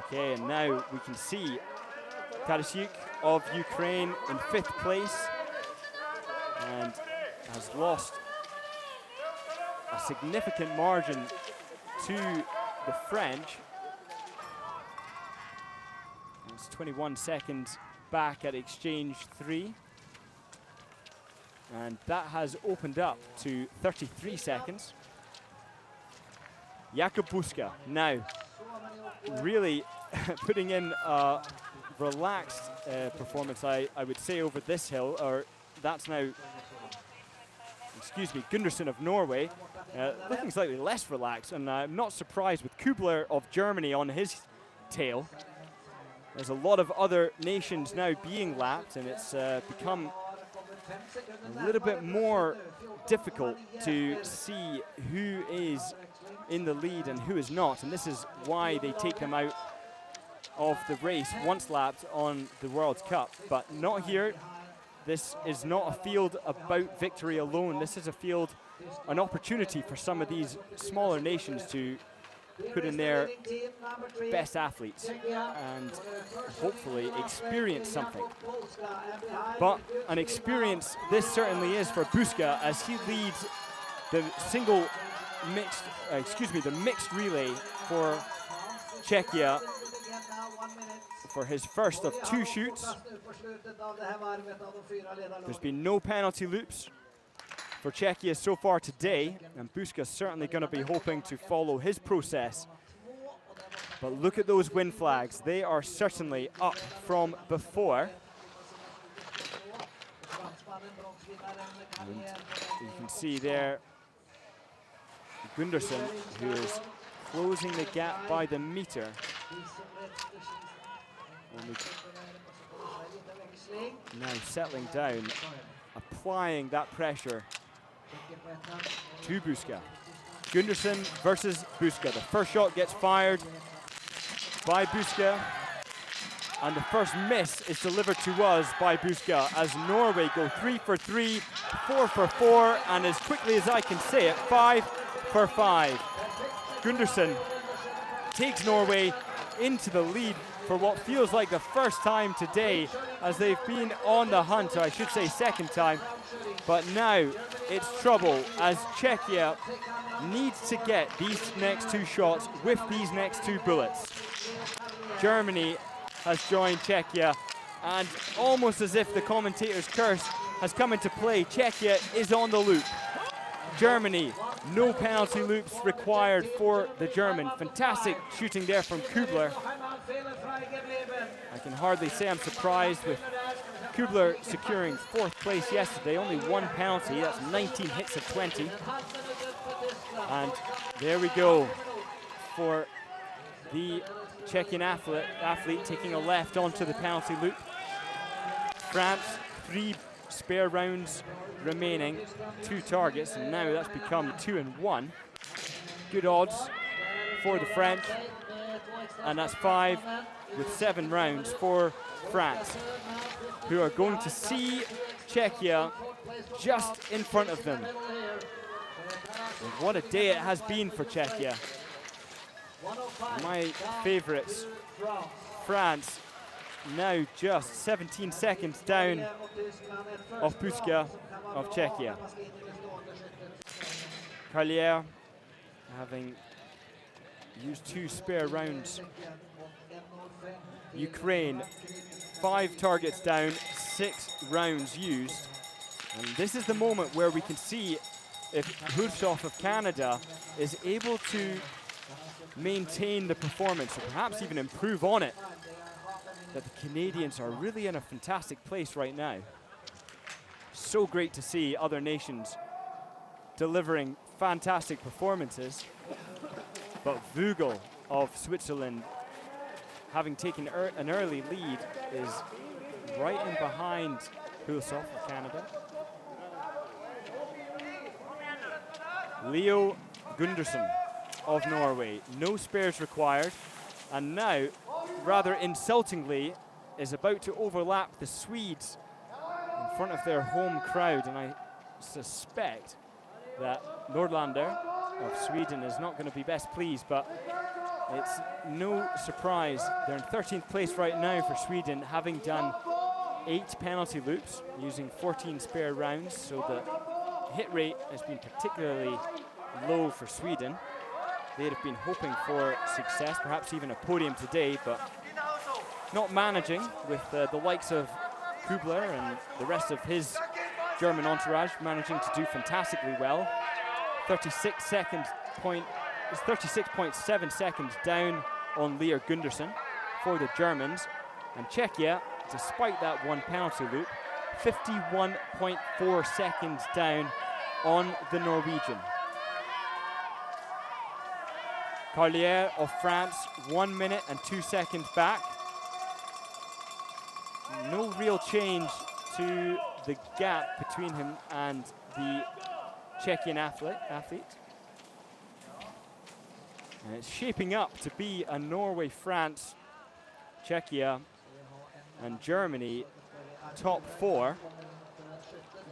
Okay, and now we can see Tarasiuk of Ukraine in 5th place and has lost a significant margin to the French. It's 21 seconds back at exchange 3. And that has opened up to 33 seconds. Jakub Buska now really putting in a relaxed performance, I would say, over this hill, or that's now Gundersen of Norway, looking slightly less relaxed, and I'm not surprised with Kubler of Germany on his tail. There's a lot of other nations now being lapped, and it's become a little bit more difficult to see who is in the lead and who is not, and this is why they take them out of the race once lapped on the World Cup, but not here. This is not a field about victory alone. This is a field, an opportunity for some of these smaller nations to put in their best athletes and hopefully experience something. But an experience this certainly is for Buska, as he leads the mixed relay for Czechia for his first of 2 shoots. There's been no penalty loops for Czechia so far today, and Buska's certainly going to be hoping to follow his process. But look at those win flags. They are certainly up from before. And you can see there Gundersen, who is closing the gap by the meter. Now settling down, applying that pressure to Buska. Gundersen versus Buska. The first shot gets fired by Buska, and the first miss is delivered to us by Buska as Norway go 3 for 3, 4 for 4, and as quickly as I can say it, 5 for 5. Gundersen takes Norway into the lead for what feels like the first time today, as they've been on the hunt, or I should say second time. But now it's trouble, as Czechia needs to get these next 2 shots with these next 2 bullets. Germany has joined Czechia, and almost as if the commentator's curse has come into play, Czechia is on the loop. Germany, no penalty loops required for the German. Fantastic shooting there from Kubler. I can hardly say I'm surprised with Kubler securing 4th place yesterday, only 1 penalty, that's 19 hits of 20. And there we go for the Czechian athlete taking a left onto the penalty loop. France, 3 spare rounds remaining, 2 targets, and now that's become 2 and 1. Good odds for the French, and that's 5 with 7 rounds for France, who are going to see Czechia just in front of them. And what a day it has been for Czechia. My favorites, France, now just 17 seconds down of Buska of Czechia. Carlier, having used 2 spare rounds. Ukraine, 5 targets down, 6 rounds used. And this is the moment where we can see if Hurshoff of Canada is able to maintain the performance, or perhaps even improve on it. That the Canadians are really in a fantastic place right now. So great to see other nations delivering fantastic performances. But Vogel of Switzerland, having taken an early lead, is right in behind Hulshoff of Canada. Leo Gundersen of Norway, no spares required, and now, rather insultingly, is about to overlap the Swedes in front of their home crowd, and I suspect that Nordlander of Sweden is not going to be best pleased, but it's no surprise. They're in 13th place right now for Sweden, having done 8 penalty loops using 14 spare rounds, so the hit rate has been particularly low for Sweden. They'd have been hoping for success, perhaps even a podium today, but not managing with the likes of Kubler and the rest of his German entourage managing to do fantastically well. 36.7 seconds down on Leo Gundersen for the Germans. And Czechia, despite that 1 penalty loop, 51.4 seconds down on the Norwegian. Carlier of France, 1 minute and 2 seconds back. No real change to the gap between him and the Czechian athlete. And it's shaping up to be a Norway, France, Czechia, and Germany top 4.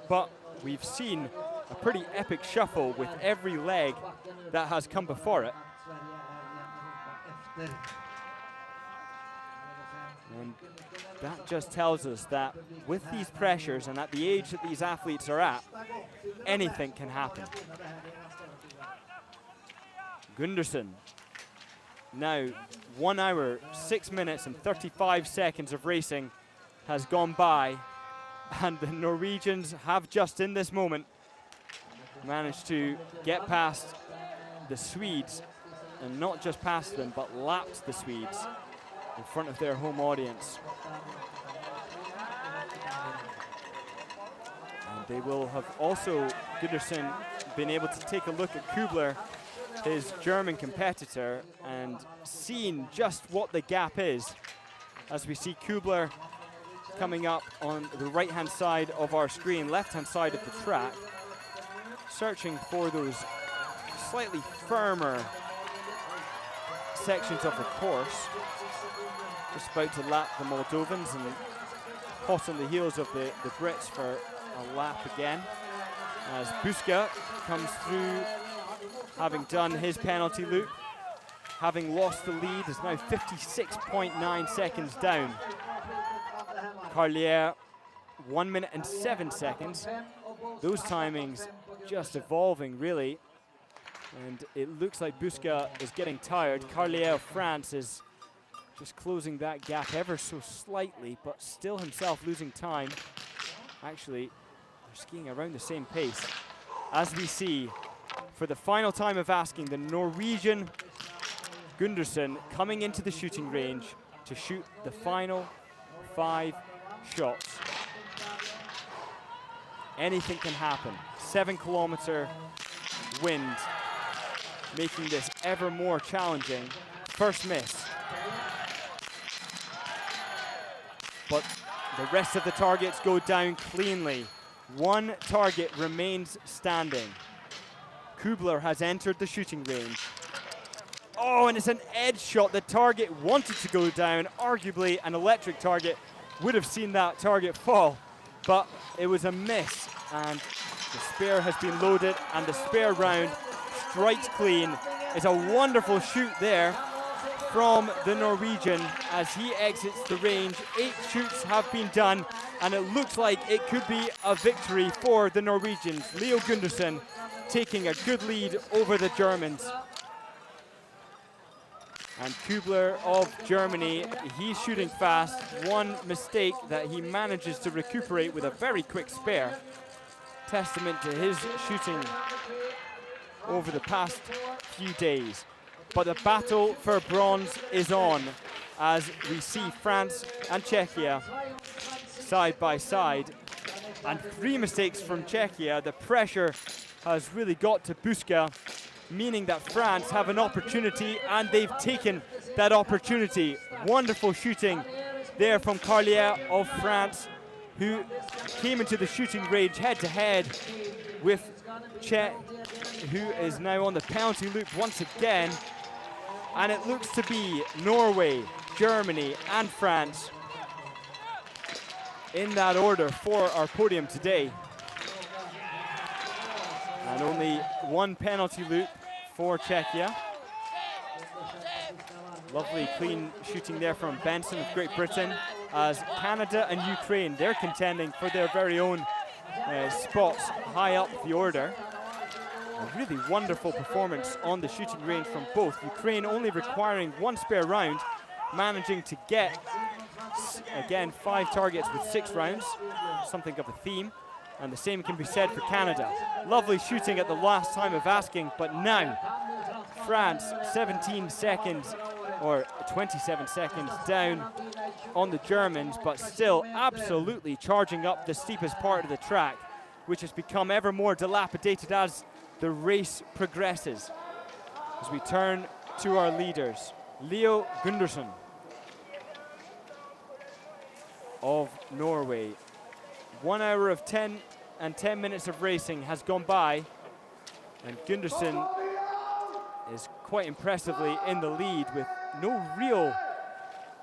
But we've seen a pretty epic shuffle with every leg that has come before it. And that just tells us that with these pressures and at the age that these athletes are at, anything can happen. Gundersen. Now, 1 hour, 6 minutes and 35 seconds of racing has gone by, and the Norwegians have just in this moment managed to get past the Swedes, and not just past them, but lapped the Swedes in front of their home audience. And they will have also, Gundersen, been able to take a look at Kubler, his German competitor, and seen just what the gap is. As we see Kubler coming up on the right-hand side of our screen, left-hand side of the track, searching for those slightly firmer sections of the course. Just about to lap the Moldovans and hot on the heels of the Brits for a lap again. As Buska comes through, having done his penalty loop, having lost the lead, is now 56.9 seconds down. Carlier, 1 minute and 7 seconds. Those timings just evolving, really. And it looks like Buska is getting tired. Carlier of France is just closing that gap ever so slightly, but still himself losing time. Actually, they're skiing around the same pace. As we see, for the final time of asking, the Norwegian Gundersen coming into the shooting range to shoot the final 5 shots. Anything can happen. 7-kilometer wind, making this ever more challenging. First miss. But the rest of the targets go down cleanly. 1 target remains standing. Kubler has entered the shooting range. Oh, and it's an edge shot. The target wanted to go down. Arguably, an electric target would have seen that target fall, but it was a miss, and the spare has been loaded, and the spare round strikes clean. It's a wonderful shoot there from the Norwegian as he exits the range. 8 shoots have been done, and it looks like it could be a victory for the Norwegians. Leo Gundersen taking a good lead over the Germans. And Kubler of Germany, he's shooting fast. 1 mistake that he manages to recuperate with a very quick spare. Testament to his shooting over the past few days. But the battle for bronze is on as we see France and Czechia side by side. And 3 mistakes from Czechia. The pressure has really got to Buska, meaning that France have an opportunity, and they've taken that opportunity. Wonderful shooting there from Carlier of France, who came into the shooting range head-to-head with Chet, who is now on the penalty loop once again. And it looks to be Norway, Germany, and France in that order for our podium today. And only 1 penalty loop for Czechia. Lovely clean shooting there from Benson of Great Britain, as Canada and Ukraine, they're contending for their very own spots high up the order. A really wonderful performance on the shooting range from both. Ukraine only requiring 1 spare round, managing to get, again, 5 targets with 6 rounds, something of a theme. And the same can be said for Canada. Lovely shooting at the last time of asking, but now France 17 seconds or 27 seconds down on the Germans, but still absolutely charging up the steepest part of the track. which has become ever more dilapidated as the race progresses. As we turn to our leaders, Leo Gundersen of Norway. 1 hour of 10 minutes of racing has gone by, and Gundersen is quite impressively in the lead with no real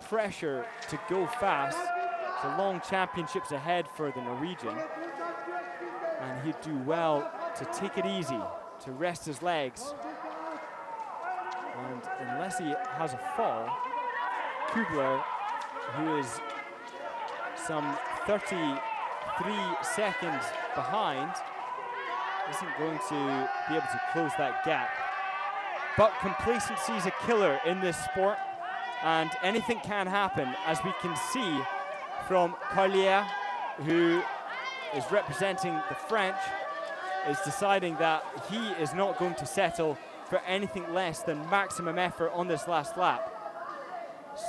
pressure to go fast. So long championships ahead for the Norwegian, and he'd do well to take it easy, to rest his legs. And unless he has a fall, Kubler, who is some 33 seconds behind, isn't going to be able to close that gap. But complacency is a killer in this sport, and anything can happen, as we can see from Carlier, who is representing the French, is deciding that he is not going to settle for anything less than maximum effort on this last lap.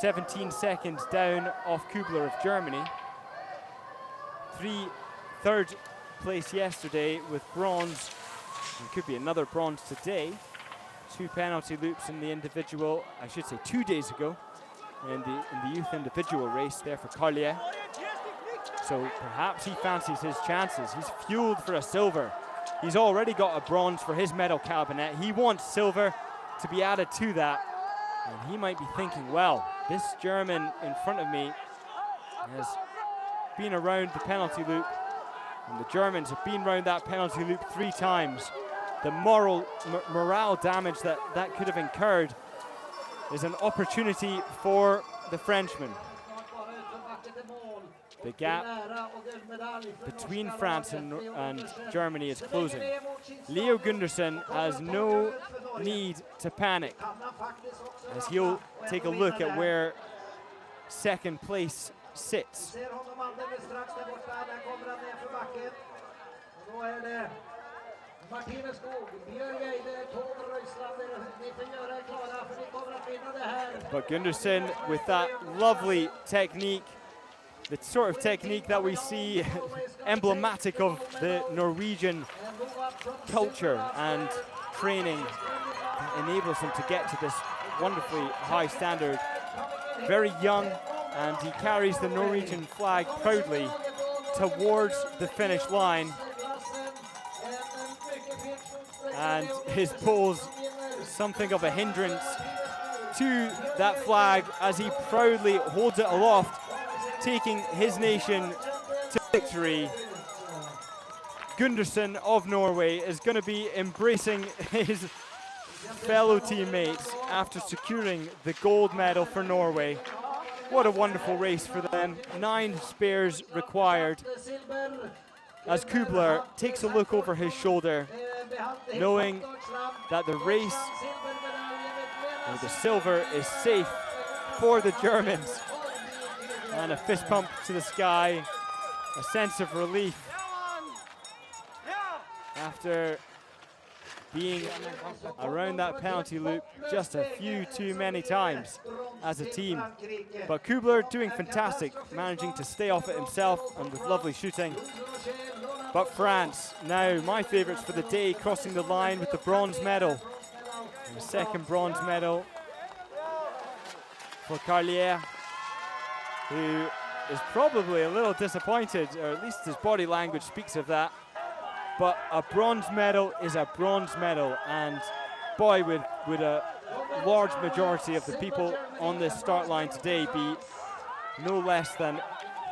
17 seconds down off Kubler of Germany. Third place yesterday with bronze, and could be another bronze today. 2 penalty loops in the individual, I should say 2 days ago, in the youth individual race there for Carlier. So perhaps he fancies his chances. He's fueled for a silver. He's already got a bronze for his medal cabinet. He wants silver to be added to that. And he might be thinking, well, this German in front of me has been around the penalty loop, and the Germans have been around that penalty loop 3 times. The morale damage that could have incurred is an opportunity for the Frenchman. The gap between France and Germany is closing. Leo Gundersen has no need to panic, as he'll take a look at where second place sits. But Gundersen with that lovely technique, the sort of technique that we see emblematic of the Norwegian culture and training, that enables him to get to this wonderfully high standard. Very young, and he carries the Norwegian flag proudly towards the finish line. And his pose, something of a hindrance to that flag as he proudly holds it aloft, taking his nation to victory. Gundersen of Norway is going to be embracing his fellow teammates after securing the gold medal for Norway. What a wonderful race for them. 9 spares required, as Kubler takes a look over his shoulder, knowing that the race, or the silver, is safe for the Germans. And a fist pump to the sky, a sense of relief after being around that penalty loop just a few too many times as a team. But Kubler doing fantastic, managing to stay off it himself and with lovely shooting. But France, now my favourites for the day, crossing the line with the bronze medal. And the second bronze medal for Carlier, who is probably a little disappointed, or at least his body language speaks of that. But a bronze medal is a bronze medal, and boy, would a large majority of the people on this start line today be no less than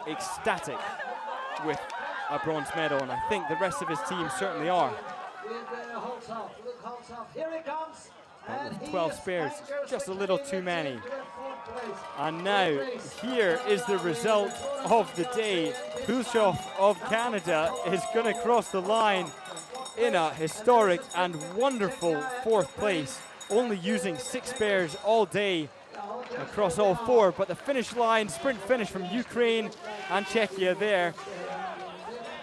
ecstatic with a bronze medal, and I think the rest of his team certainly are. But with 12 spares, just a little too many. And now, here is the result of the day. Hulshoff of Canada is going to cross the line in a historic and wonderful 4th place, only using 6 spares all day across all 4. But the finish line, sprint finish from Ukraine and Czechia there,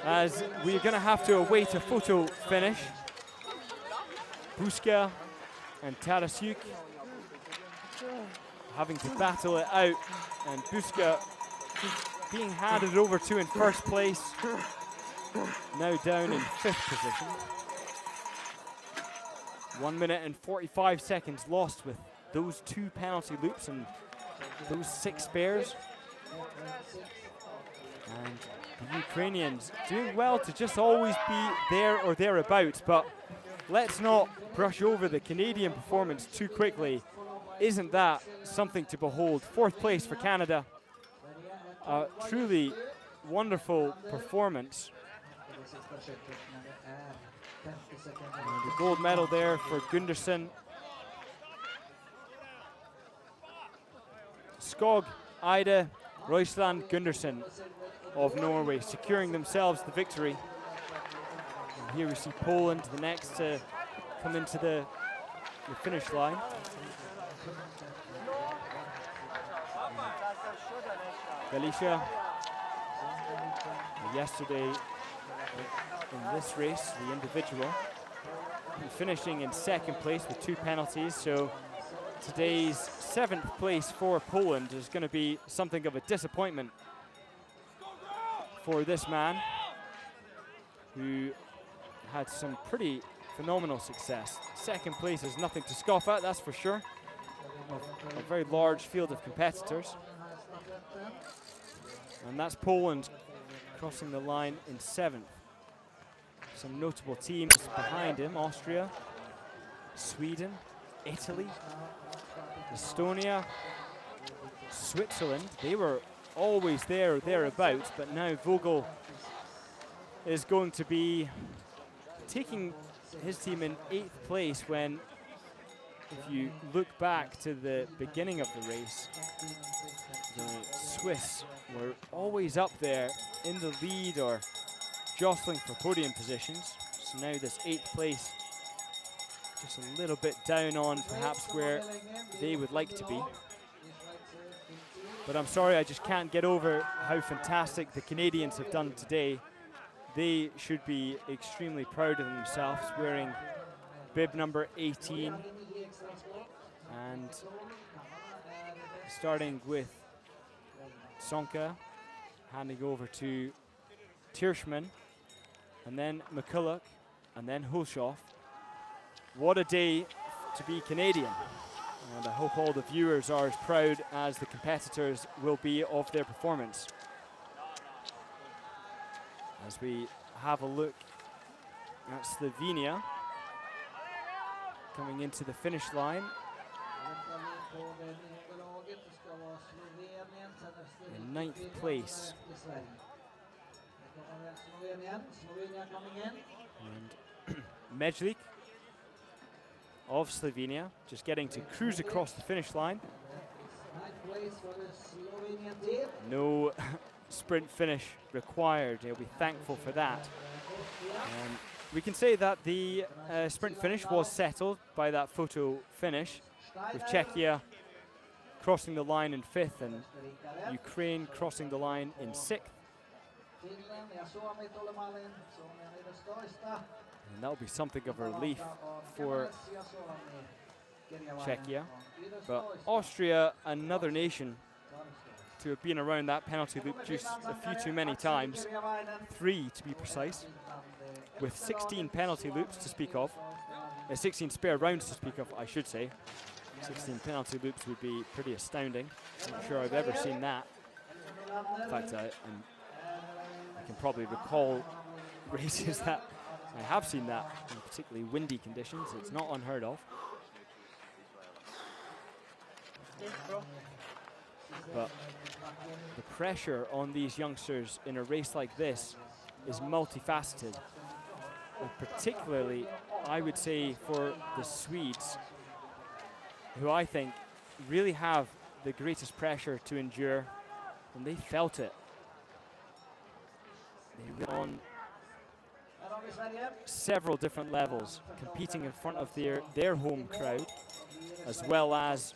as we're going to have to await a photo finish. Buska and Tarasuk having to battle it out, and Buska being handed over to in first place. now down in 5th position. 1 minute and 45 seconds lost with those 2 penalty loops and those 6 spares. And the Ukrainians doing well to just always be there or thereabouts, but let's not brush over the Canadian performance too quickly. Isn't that something to behold? 4th place for Canada. A truly wonderful performance. And the gold medal there for Gundersen. Skog, Ida, Roysland, Gundersen of Norway securing themselves the victory. And here we see Poland, the next to come into the finish line. Galicia, yesterday in this race, the individual, finishing in 2nd place with 2 penalties. So today's 7th place for Poland is going to be something of a disappointment for this man, who had some pretty phenomenal success. 2nd place is nothing to scoff at, that's for sure. A very large field of competitors. And that's Poland crossing the line in 7th. Some notable teams behind him: Austria, Sweden, Italy, Estonia, Switzerland. They were always there or thereabouts, but now Vogel is going to be taking his team in 8th place when, if you look back to the beginning of the race, the Swiss were always up there in the lead or jostling for podium positions. So now this 8th place just a little bit down on perhaps where they would like to be. But I'm sorry, I just can't get over how fantastic the Canadians have done today. They should be extremely proud of themselves, wearing bib number 18. And starting with Sonka, handing over to Tierschmann, and then McCulloch, and then Hulshoff. What a day to be Canadian. And I hope all the viewers are as proud as the competitors will be of their performance. As we have a look at Slovenia coming into the finish line. In 9th place. And Mejlik of Slovenia just getting to cruise across the finish line. No sprint finish required. He'll be thankful for that. We can say that the sprint finish was settled by that photo finish, with Czechia crossing the line in 5th and Ukraine crossing the line in 6th. And that'll be something of a relief for Czechia. But Austria, another nation to have been around that penalty loop just a few too many times, 3 to be precise, with 16 penalty loops to speak of, 16 spare rounds to speak of, I should say. 16 penalty loops would be pretty astounding. I'm not sure I've ever seen that. In fact, I can probably recall races that I have seen that in particularly windy conditions. It's not unheard of. But the pressure on these youngsters in a race like this is multifaceted. And particularly, I would say, for the Swedes, who I think really have the greatest pressure to endure, and they felt it. They were on several different levels, competing in front of their home crowd, as well as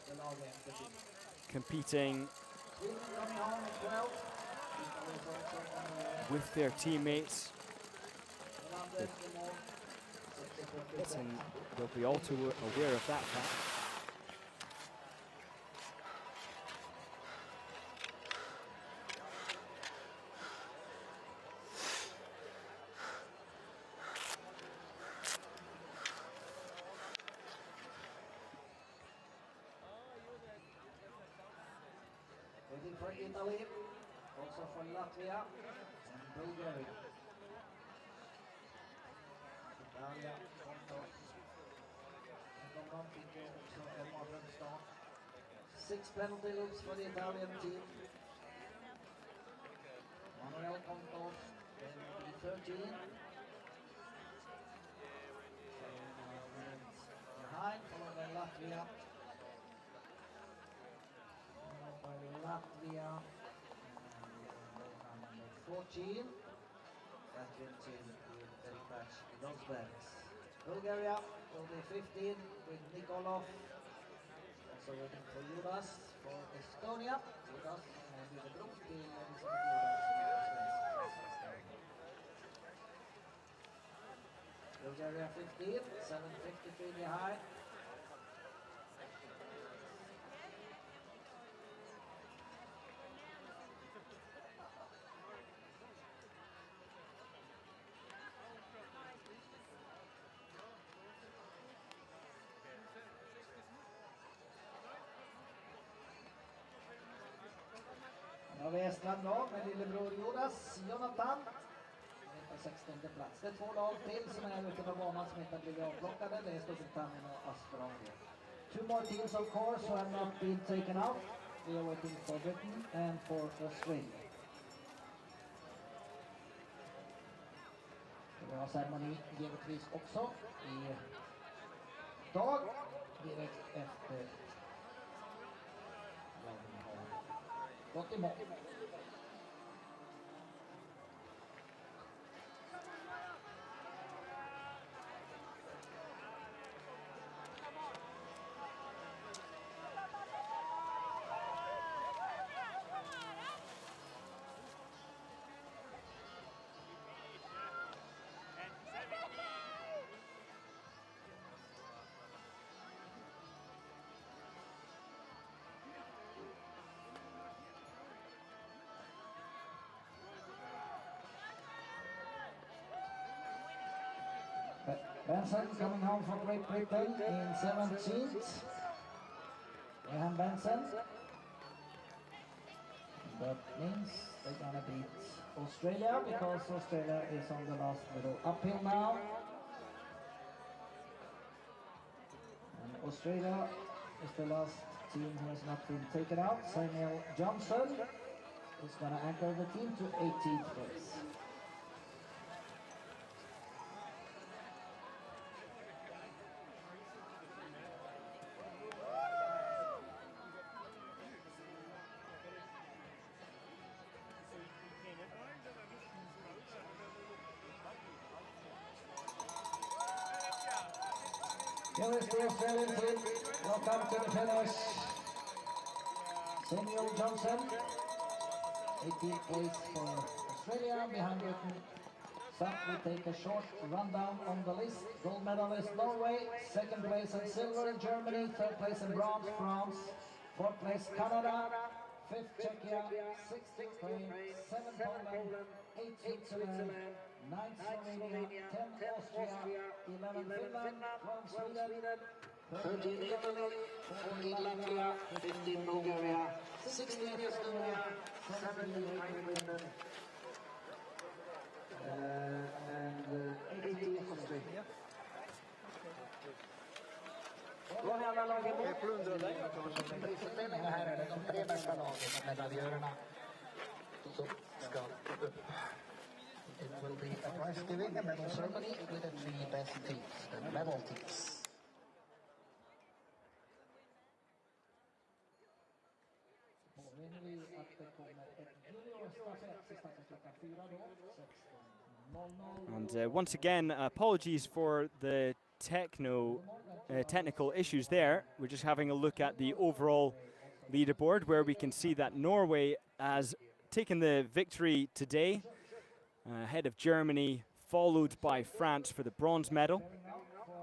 competing with their teammates. They'll be all too aware of that fact. for Italy, also for Latvia and Bulgaria. Italia, Kontos, also a modern start. 6 penalty loops for the Italian team. Manuel Kontos, they will be 13. Behind, followed by Latvia. Followed by Latvia. Number 14. Latvian team with very much Rosbergs. Bulgaria will be 15 with Nikolov. Also waiting for Judas for Estonia. Judas and with the group team. Bulgaria 15, 7:53 behind. Nu har vi Estland då med lillebror Jonas, Jonathan. På 16:e plats. Det är 2 lag till som är ute på banan som inte har blivit avplockade. Det är Storbritannien och Australien. 2 more teams of course who have not been taken out. We are waiting for Britain and for Australia. Vi har ceremoni givetvis också i dag direkt efter lagen har gått i mål. Benson coming home from Great Britain in 17th. Graham Benson. That means they're gonna beat Australia because Australia is on the last little uphill now. And Australia is the last team who has not been taken out. Samuel Johnson is gonna anchor the team to 18th place. Here is the Australian team. Welcome to the finish. Samuel Johnson, 18th place for Australia, behind Britain. So we take a short rundown on the list. Gold medalist Norway, 2nd place in silver Germany, 3rd place in bronze France, 4th place Canada, 5th Czechia, 6th Ukraine, 7th Poland, 8th Switzerland, 9th Slovenia, 10th Austria, 11th Finland, 12th Sweden, 13th Italy, 14th Latvia, 15th Bulgaria, 16th Estonia, 17th Great Britain, and 18th Australia. Då har alla lagen med. Prisutdelningen här är det de 3 bästa lagen och medaljörerna som ska upp. It will be a prize giving, a medal ceremony with the 3 best teams, the medal teams. Påminner vi att det kommer ett juniorstafett som startar klockan 4 då, 16:00. And once again, apologies for the technical issues there. We're just having a look at the overall leaderboard where we can see that Norway has taken the victory today, ahead of Germany, followed by France for the bronze medal.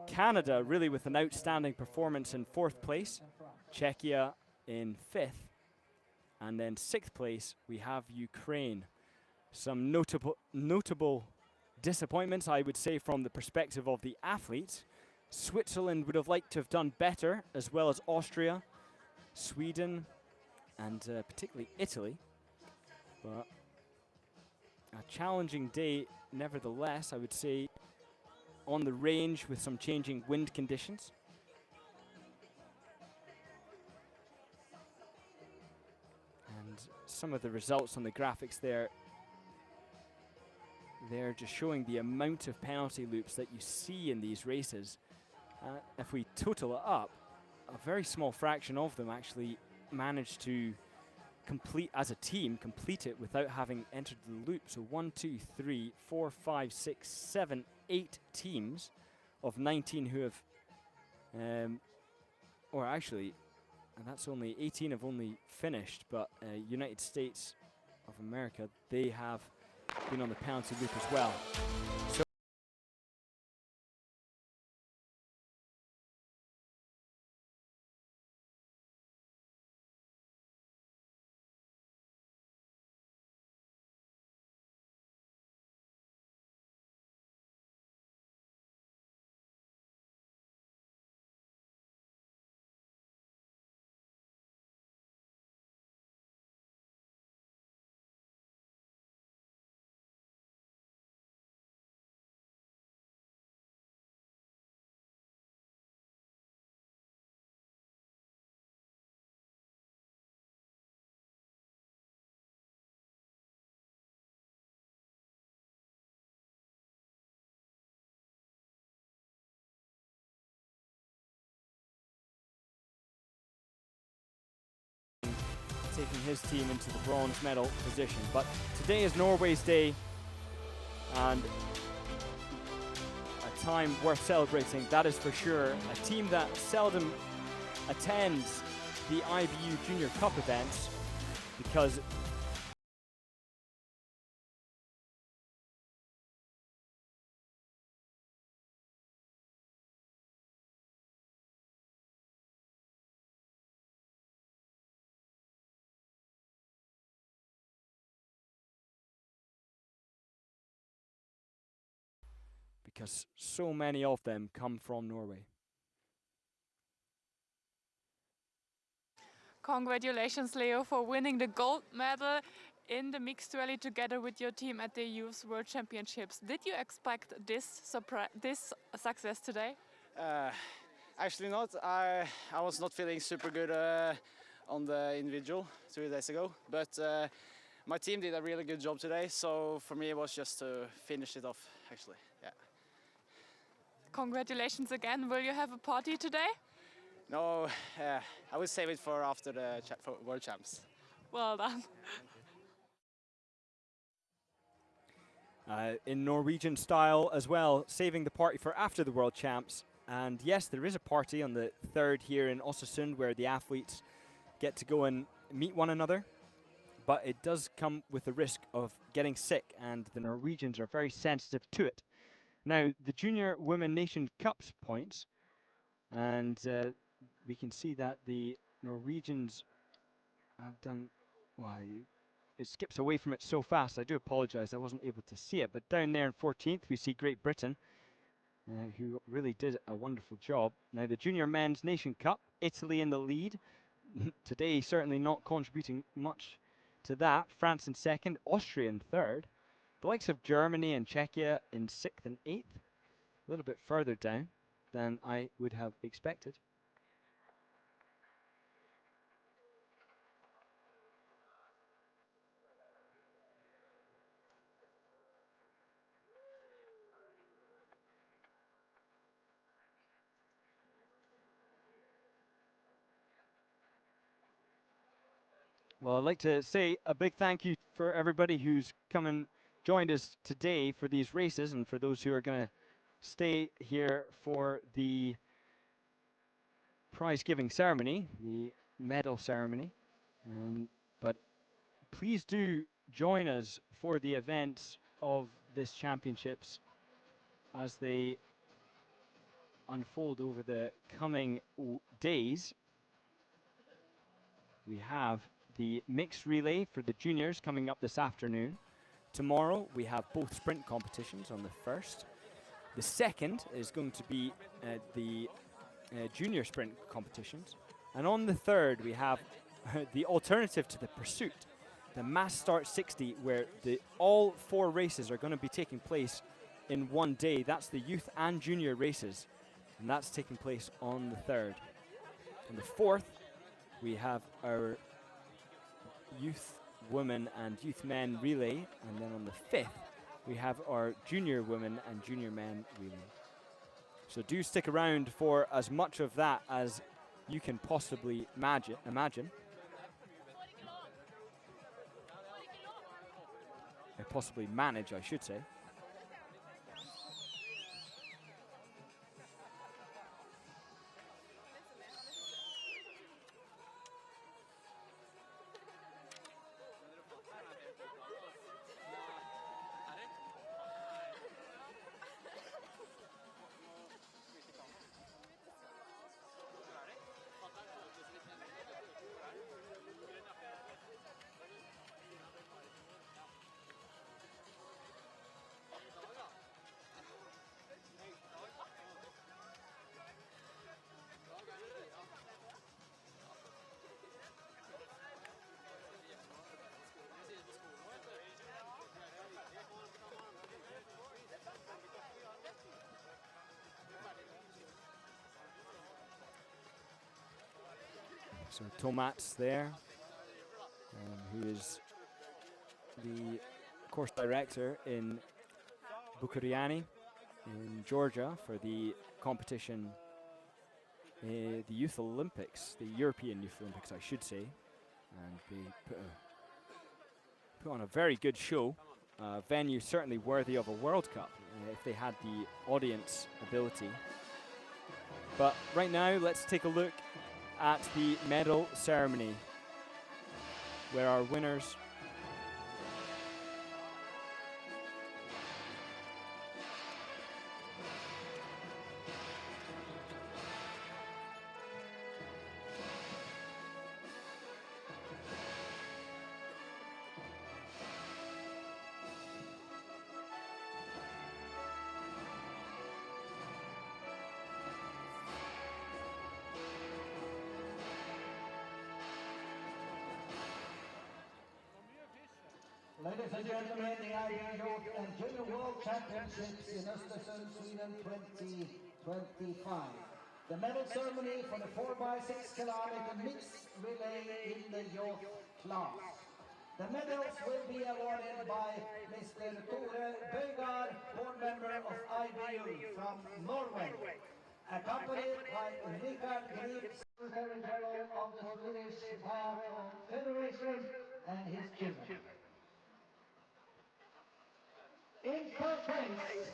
Canada really with an outstanding performance in 4th place, Czechia in 5th, and then 6th place we have Ukraine. Some notable disappointments, I would say, from the perspective of the athletes. Switzerland would have liked to have done better, as well as Austria, Sweden, and particularly Italy. But a challenging day, nevertheless, I would say, on the range with some changing wind conditions. And some of the results on the graphics there, they're just showing the amount of penalty loops that you see in these races. If we total it up, a very small fraction of them actually managed to complete as a team, complete it without having entered the loop. So 1, 2, 3, 4, 5, 6, 7, 8 teams of 19 who have, or actually, and that's only 18 have only finished, but United States of America, they have been on the penalty loop as well. So taking his team into the bronze medal position. But today is Norway's day, and a time worth celebrating, that is for sure. A team that seldom attends the IBU Junior Cup events because so many of them come from Norway. Congratulations, Leo, for winning the gold medal in the mixed rally together with your team at the Youth World Championships. Did you expect this success today? Actually not. I was not feeling super good on the individual 3 days ago, but my team did a really good job today, so for me it was just to finish it off, actually. Yeah. Congratulations again. Will you have a party today? No, I will save it for after the for World Champs. Well done. In Norwegian style as well, saving the party for after the World Champs. And yes, there is a party on the 3rd here in Östersund where the athletes get to go and meet one another. But it does come with the risk of getting sick, and the Norwegians are very sensitive to it. Now, the Junior Women Nation Cups points, and we can see that the Norwegians have done, well, it skips away from it so fast. I do apologize, I wasn't able to see it. But down there in 14th, we see Great Britain, who really did a wonderful job. Now, the Junior Men's Nation Cup, Italy in the lead. Today, certainly not contributing much to that. France in 2nd, Austria in 3rd. The likes of Germany and Czechia in 6th and 8th. A little bit further down than I would have expected. Well, I'd like to say a big thank you for everybody who's come and joined us today for these races, and for those who are going to stay here for the prize-giving ceremony, the medal ceremony. But please do join us for the events of this championships as they unfold over the coming days. We have the mixed relay for the juniors coming up this afternoon. Tomorrow we have both sprint competitions on the 1st. The 2nd is going to be the junior sprint competitions. And on the 3rd we have the alternative to the pursuit, the mass start 60, where all 4 races are going to be taking place in one day. That's the youth and junior races, and that's taking place on the 3rd. On the 4th, we have our youth women and youth men relay, and then on the 5th, we have our junior women and junior men relay. So do stick around for as much of that as you can possibly imagine. Possibly manage, I should say. So Tomat's there, who is the course director in Bucuriani in Georgia for the competition, the Youth Olympics, the European Youth Olympics, I should say. And they put on a very good show. Venue certainly worthy of a World Cup if they had the audience ability. But right now, let's take a look at the medal ceremony, where our winners Ladies and gentlemen, the IB Youth and Junior World Championships in Östersund, Sweden 2025. The medal ceremony for the 4x6 kilometer mixed relay in the youth class. The medals will be awarded by Mr. Tore Bøygard, board member of IBU from Norway, accompanied by Richard Grip, Secretary General of the Swedish Biathlon Federation, and his children. In first place,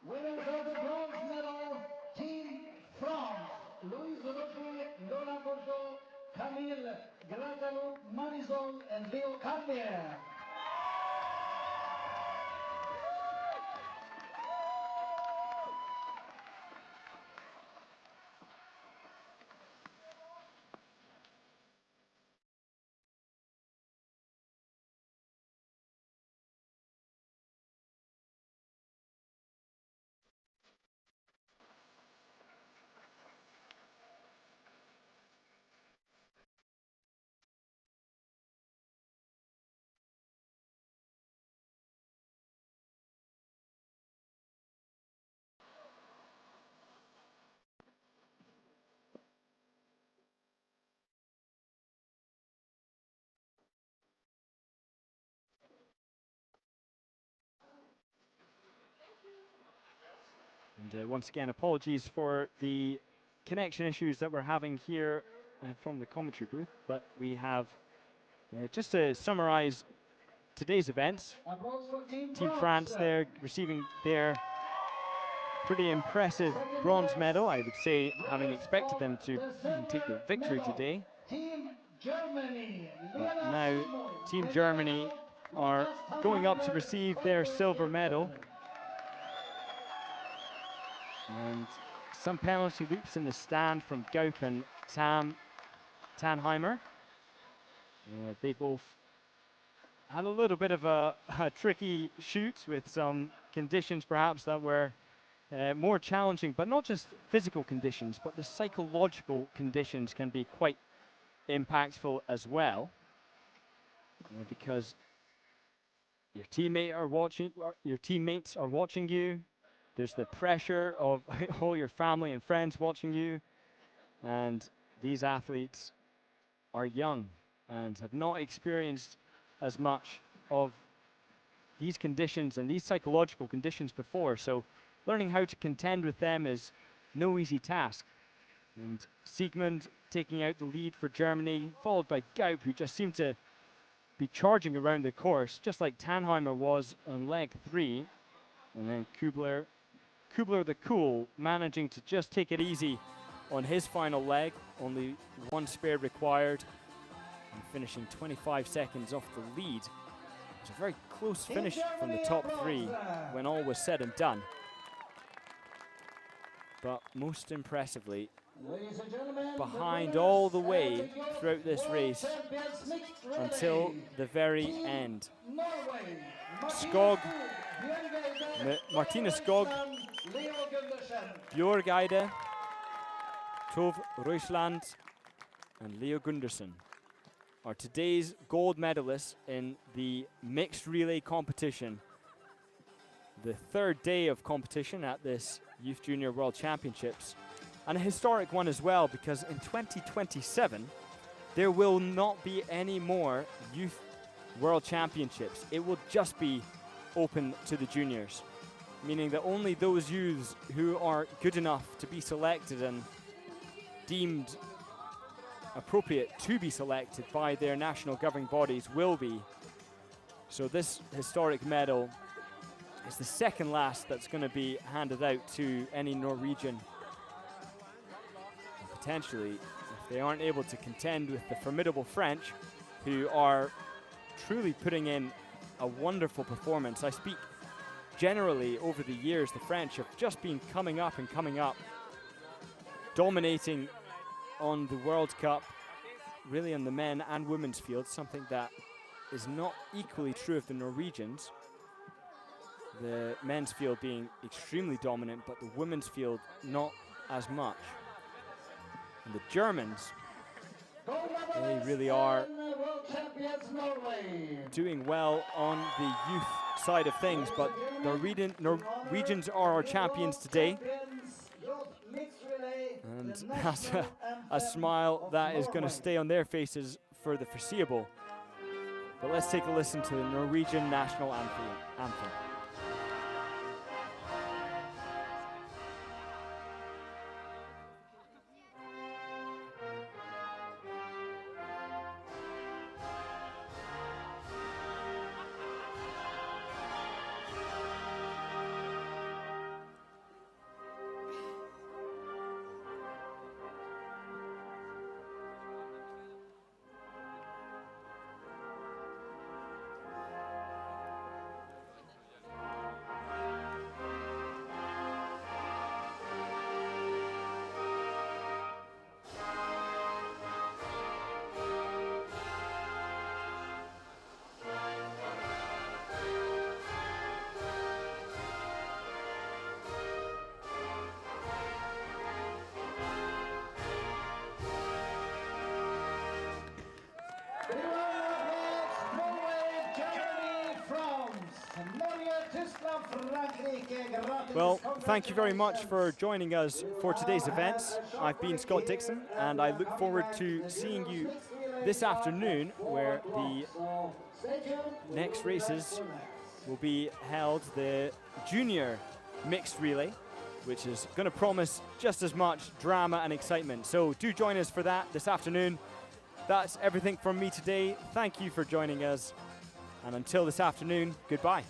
winners of the bronze medal, Team France, Louise Roger, Laurent Bourgeot, Camille Gratalo, Marisol, and Leo Carlier. And once again, apologies for the connection issues that we're having here from the commentary booth, but we have, just to summarize today's events, Team France there receiving their pretty impressive bronze medal. I would say, having expected them to even take the victory today. But now Team Germany are going up to receive their silver medal. And some penalty loops in the stand from Gaup and Tannheimer. They both had a little bit of a tricky shoot with some conditions perhaps that were more challenging, but not just physical conditions, but the psychological conditions can be quite impactful as well, because your teammates are watching you. There's the pressure of all your family and friends watching you, and these athletes are young and have not experienced as much of these conditions and these psychological conditions before. So learning how to contend with them is no easy task. And Siegmund taking out the lead for Germany, followed by Gaup, who just seemed to be charging around the course, just like Tannheimer was on leg 3. And then Kubler the Cool, managing to just take it easy on his final leg, only one spare required, and finishing 25 seconds off the lead. It was a very close finish from the top 3 when all was said and done. But most impressively, behind all the way throughout this race until the very end. Skog, Martina Skog, Bjørgeide, Tove Røisland, and Leo Gundersen are today's gold medalists in the mixed relay competition. The third day of competition at this Youth Junior World Championships. And a historic one as well, because in 2027, there will not be any more Youth World Championships. It will just be open to the juniors, meaning that only those youths who are good enough to be selected and deemed appropriate to be selected by their national governing bodies will be. So this historic medal is the second last that's going to be handed out to any Norwegian. And potentially, if they aren't able to contend with the formidable French, who are truly putting in a wonderful performance. I speak generally over the years, the French have just been coming up, dominating on the World Cup, really on the men and women's field, something that is not equally true of the Norwegians. The men's field being extremely dominant, but the women's field not as much. And the Germans, they really are doing well on the youth side of things, but Norwegians are our champions today. And that's a smile that is going to stay on their faces for the foreseeable. But let's take a listen to the Norwegian national anthem. Well, thank you very much for joining us for today's events. I've been Scott Dixon, and I look forward to seeing you this afternoon, where the next races will be held, the junior mixed relay, which is going to promise just as much drama and excitement. So do join us for that this afternoon. That's everything from me today. Thank you for joining us, and until this afternoon, goodbye.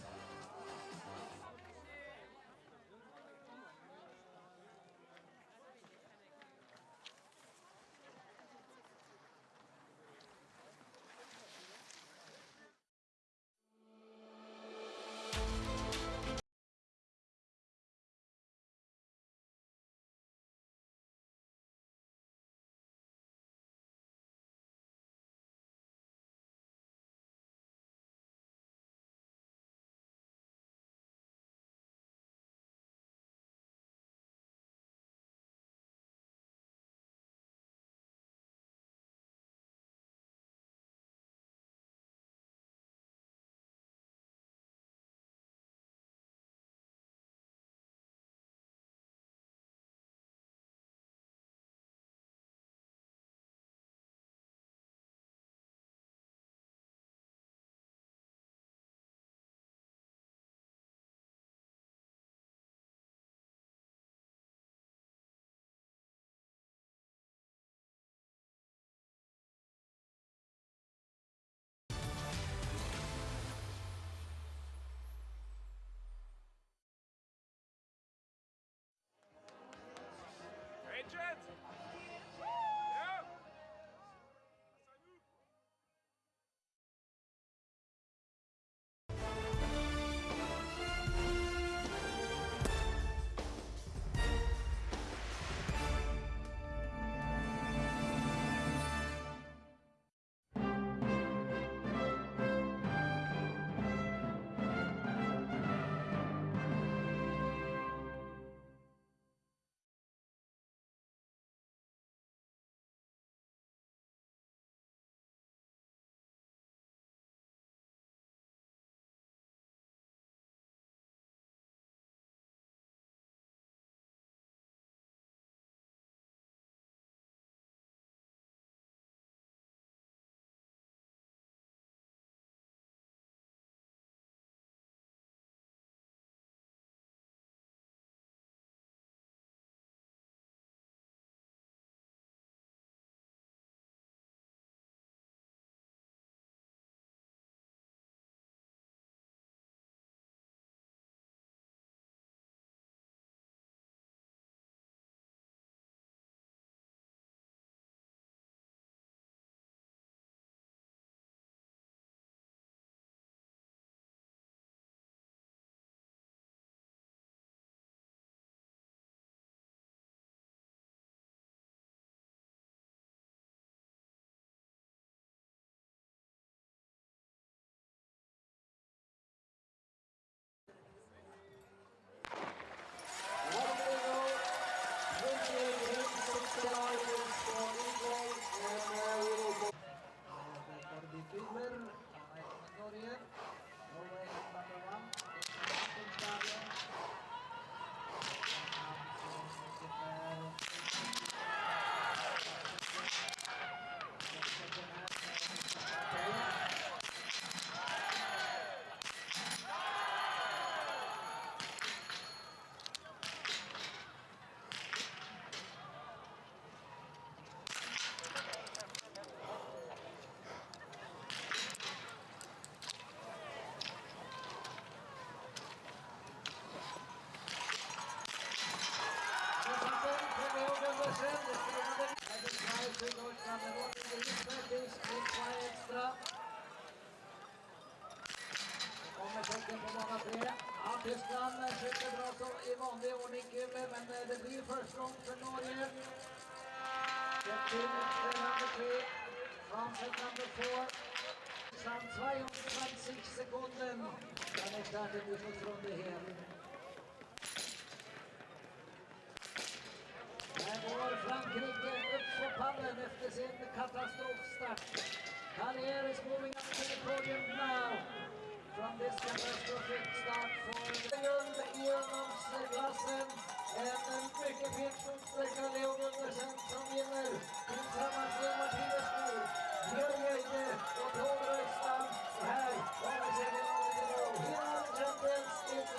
Norway number 1. Kommer tecken på bana 3. Ja, Tyskland skjuter bra så i vanlig ordning kul, men det blir försprång för Norge. Number 3, France number 4. Samt 22 Sekunden. Dann ist da die Durchschnittsrunde hier. Här går Frankrike upp på pallen efter sin katastrofstart. Carrier is moving up to the podium now. From this catastrophic start for guld i ungdomsklassen. En mycket fin slutsträcka Leo Gundersen som vinner tillsammans med Martinez nu. Björgöjde och Tågröjstam. Och här har vi segern i mål. Hela Champions League.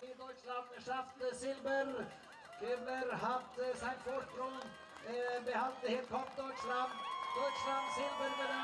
I Deutschland schafft Silber. Kübler hat sein Vorsprung behalten. Hier kommt Deutschland. Deutschland Silbermedaille.